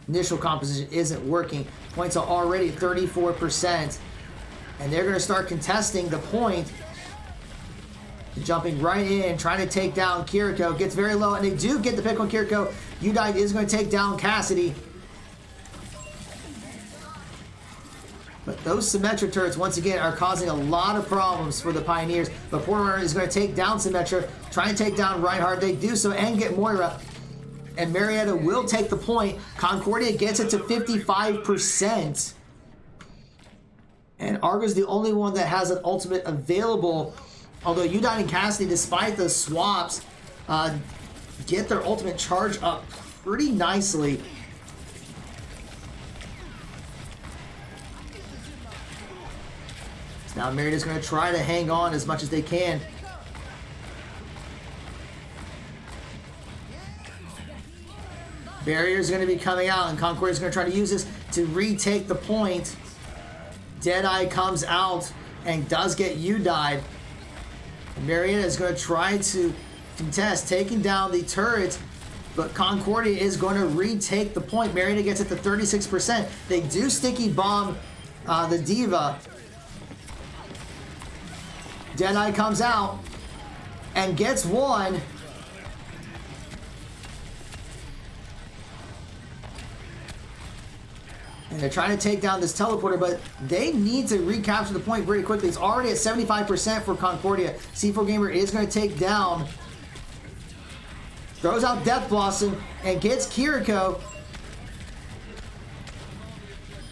initial composition isn't working. Points are already 34%. And they're going to start contesting the point. Jumping right in, trying to take down Kiriko. Gets very low, and they do get the pick on Kiriko. Udai is going to take down Cassidy. But those Symmetra turrets, once again, are causing a lot of problems for the Pioneers. But Porter is going to take down Symmetra, try and take down Reinhardt. They do so and get Moira. And Marietta will take the point. Concordia gets it to 55%. And Argo's the only one that has an ultimate available. Although Udine and Cassidy, despite the swaps, get their ultimate charge up pretty nicely. So now Marietta's going to try to hang on as much as they can. Barrier's going to be coming out, and Concordia's going to try to use this to retake the point. Deadeye comes out and does get Udine. Marietta is going to try to contest, taking down the turret, but Concordia is going to retake the point. Marietta gets it to 36%. They do sticky bomb the Diva. Deadeye comes out and gets one. And they're trying to take down this teleporter, but they need to recapture the point very quickly. It's already at 75% for Concordia. C4 Gamer is going to take down. Throws out Death Blossom and gets Kiriko.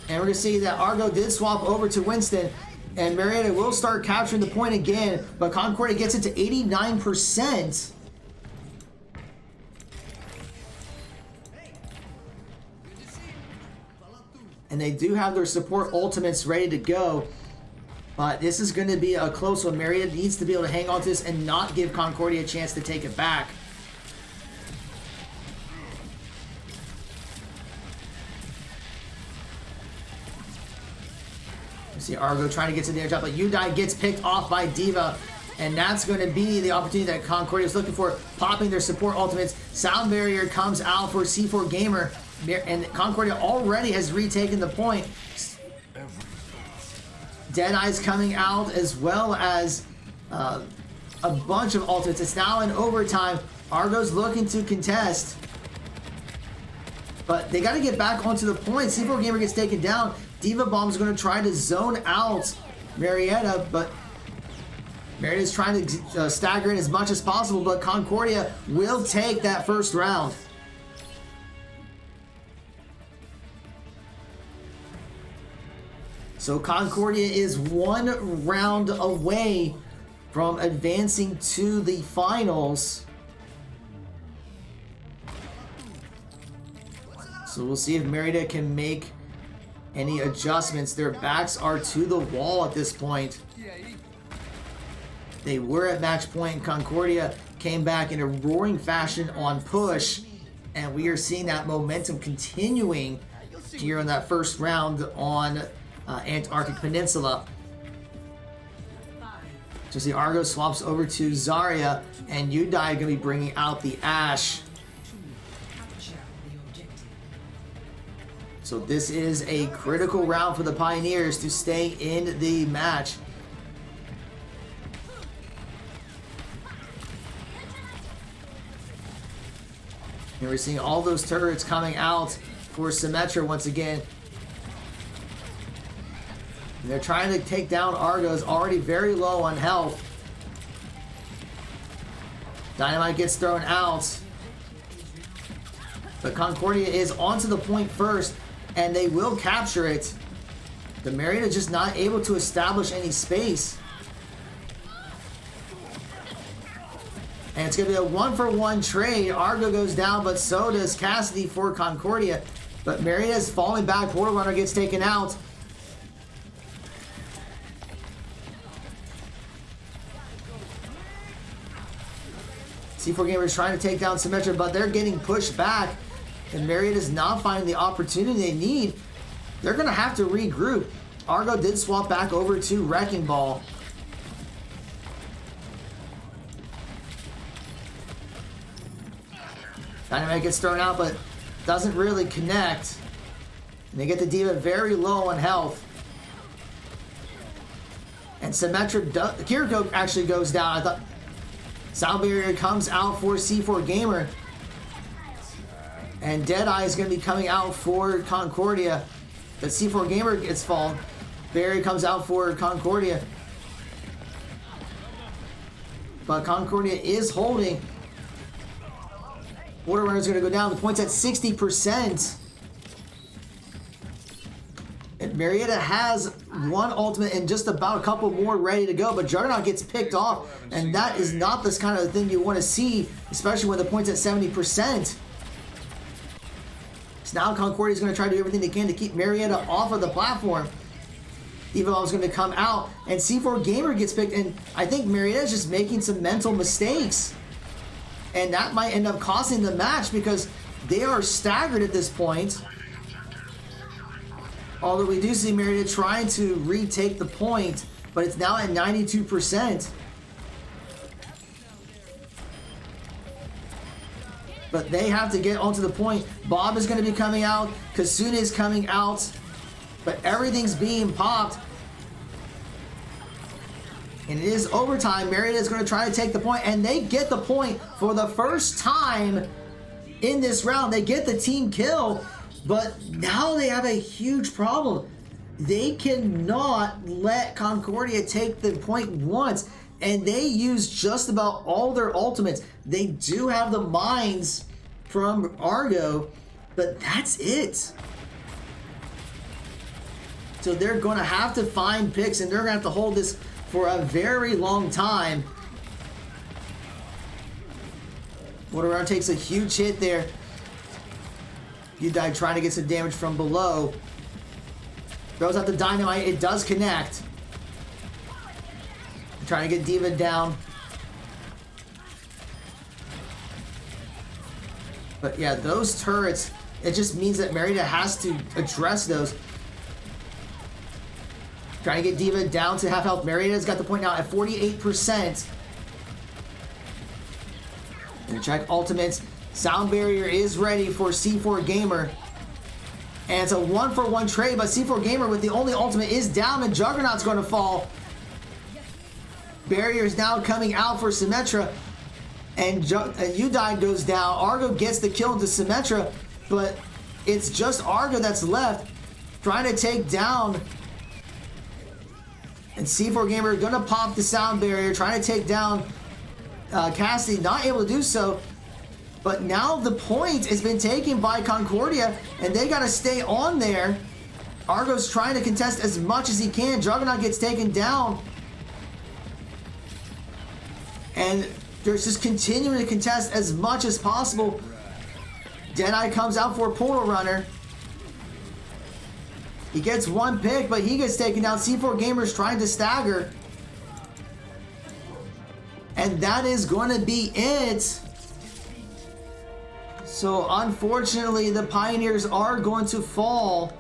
And we're going to see that Argo did swap over to Winston. And Marietta will start capturing the point again, but Concordia gets it to 89%. And they do have their support ultimates ready to go. But this is going to be a close one. Marietta needs to be able to hang on to this and not give Concordia a chance to take it back. You see Argo trying to get to the edge, but Udai gets picked off by Diva. And that's going to be the opportunity that Concordia is looking for, popping their support ultimates. Sound Barrier comes out for C4 Gamer. And Concordia already has retaken the point. Deadeye's coming out as well as a bunch of ultimates. It's now in overtime. Argo's looking to contest. But they got to get back onto the point. C4 Gamer gets taken down. Diva Bomb's going to try to zone out Marietta, but Marietta's trying to stagger in as much as possible, but Concordia will take that first round. So Concordia is one round away from advancing to the finals. So we'll see if Marietta can make any adjustments. Their backs are to the wall at this point. They were at match point. Concordia came back in a roaring fashion on push. And we are seeing that momentum continuing here in that first round on Antarctic Peninsula. So see Argo swaps over to Zarya, and Udai going to be bringing out the Ashe. So this is a critical round for the Pioneers to stay in the match. And we're seeing all those turrets coming out for Symmetra once again. And they're trying to take down Argo's already very low on health. Dynamite gets thrown out. But Concordia is onto the point first, and they will capture it. The Marietta just not able to establish any space. And it's going to be a 1-for-1 trade. Argo goes down, but so does Cassidy for Concordia. But Marietta's falling back. Portal Runner gets taken out. C4 Gamers trying to take down Symmetra, but they're getting pushed back. And Marietta's not finding the opportunity they need. They're going to have to regroup. Argo did swap back over to Wrecking Ball. Dynamite gets thrown out, but doesn't really connect. And they get the D.Va very low on health. And Symmetra, Kiriko actually goes down. I thought Sound Barrier comes out for C4 Gamer. And Deadeye is going to be coming out for Concordia. But C4 Gamer gets fallen. Barrier comes out for Concordia. But Concordia is holding. Water Runner's going to go down. The point's at 60%. And Marietta has one ultimate and just about a couple more ready to go. But Juggernaut gets picked off. And that is not this kind of thing you want to see. Especially when the point's at 70%. So now Concordia is going to try to do everything they can to keep Marietta off of the platform. Evolve is going to come out. And C4 Gamer gets picked. And I think Marietta is just making some mental mistakes. And that might end up costing the match because they are staggered at this point. Although we do see Marietta trying to retake the point, but it's now at 92%. But they have to get onto the point. Bob is going to be coming out. Kasuna is coming out. But everything's being popped. And it is overtime. Marietta is going to try to take the point, and they get the point for the first time in this round. They get the team kill, but now they have a huge problem. They cannot let Concordia take the point once, and they use just about all their ultimates. They do have the mines from Argo, but that's it. So they're going to have to find picks, and they're going to have to hold this for a very long time. Water Runner takes a huge hit there. Udai trying to get some damage from below. Throws out the Dynamite. It does connect. Trying to get D.Va down. But yeah, those turrets, it just means that Marietta has to address those. Trying to get D.Va down to half health. Marietta's got the point now at 48%. And check ultimates. Sound Barrier is ready for C4 Gamer. And it's a 1-for-1 trade, but C4 Gamer with the only ultimate is down, and Juggernaut's going to fall. Barrier is now coming out for Symmetra. And Udine goes down. Argo gets the kill into Symmetra, but it's just Argo that's left trying to take down. And C4 Gamer gonna pop the Sound Barrier, trying to take down Cassidy, not able to do so. But now the point has been taken by Concordia, and they gotta stay on there. Argo's trying to contest as much as he can. Juggernaut gets taken down. And they're just continuing to contest as much as possible. Deadeye comes out for Portal Runner. He gets one pick, but he gets taken down. C4 Gamer's trying to stagger. And that is going to be it. So unfortunately, the Pioneers are going to fall.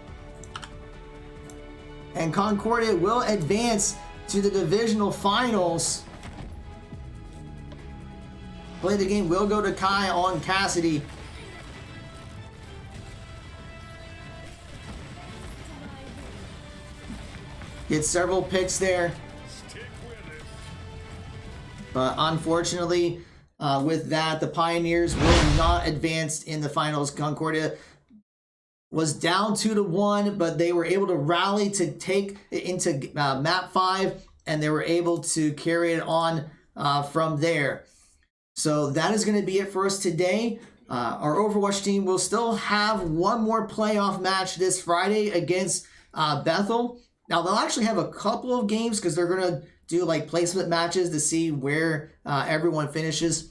And Concordia will advance to the divisional finals. Play the game will go to Kai on Cassidy. Get several picks there. But unfortunately, with that. The Pioneers were not advanced in the finals. Concordia was down 2-1, but they were able to rally to take it into map 5, and they were able to carry it on from there. So that is going to be it for us today. Our Overwatch team will still have one more playoff match this Friday against Bethel. Now, they'll actually have a couple of games because they're going to do like placement matches to see where everyone finishes.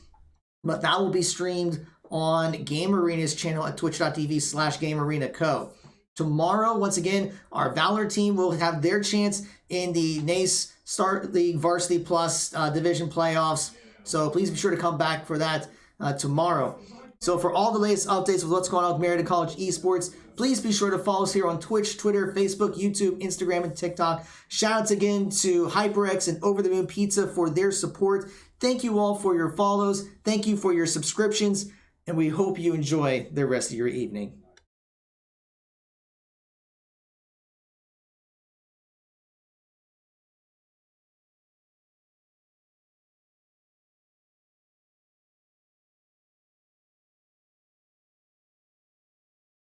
But that will be streamed on Game Arena's channel at twitch.tv/GameArenaCo. Tomorrow, once again, our Valor team will have their chance in the NACE Starleague Varsity Plus Division playoffs. So please be sure to come back for that tomorrow. So for all the latest updates with what's going on with Marietta College Esports, please be sure to follow us here on Twitch, Twitter, Facebook, YouTube, Instagram, and TikTok. Shoutouts again to HyperX and Over the Moon Pizza for their support. Thank you all for your follows. Thank you for your subscriptions. And we hope you enjoy the rest of your evening.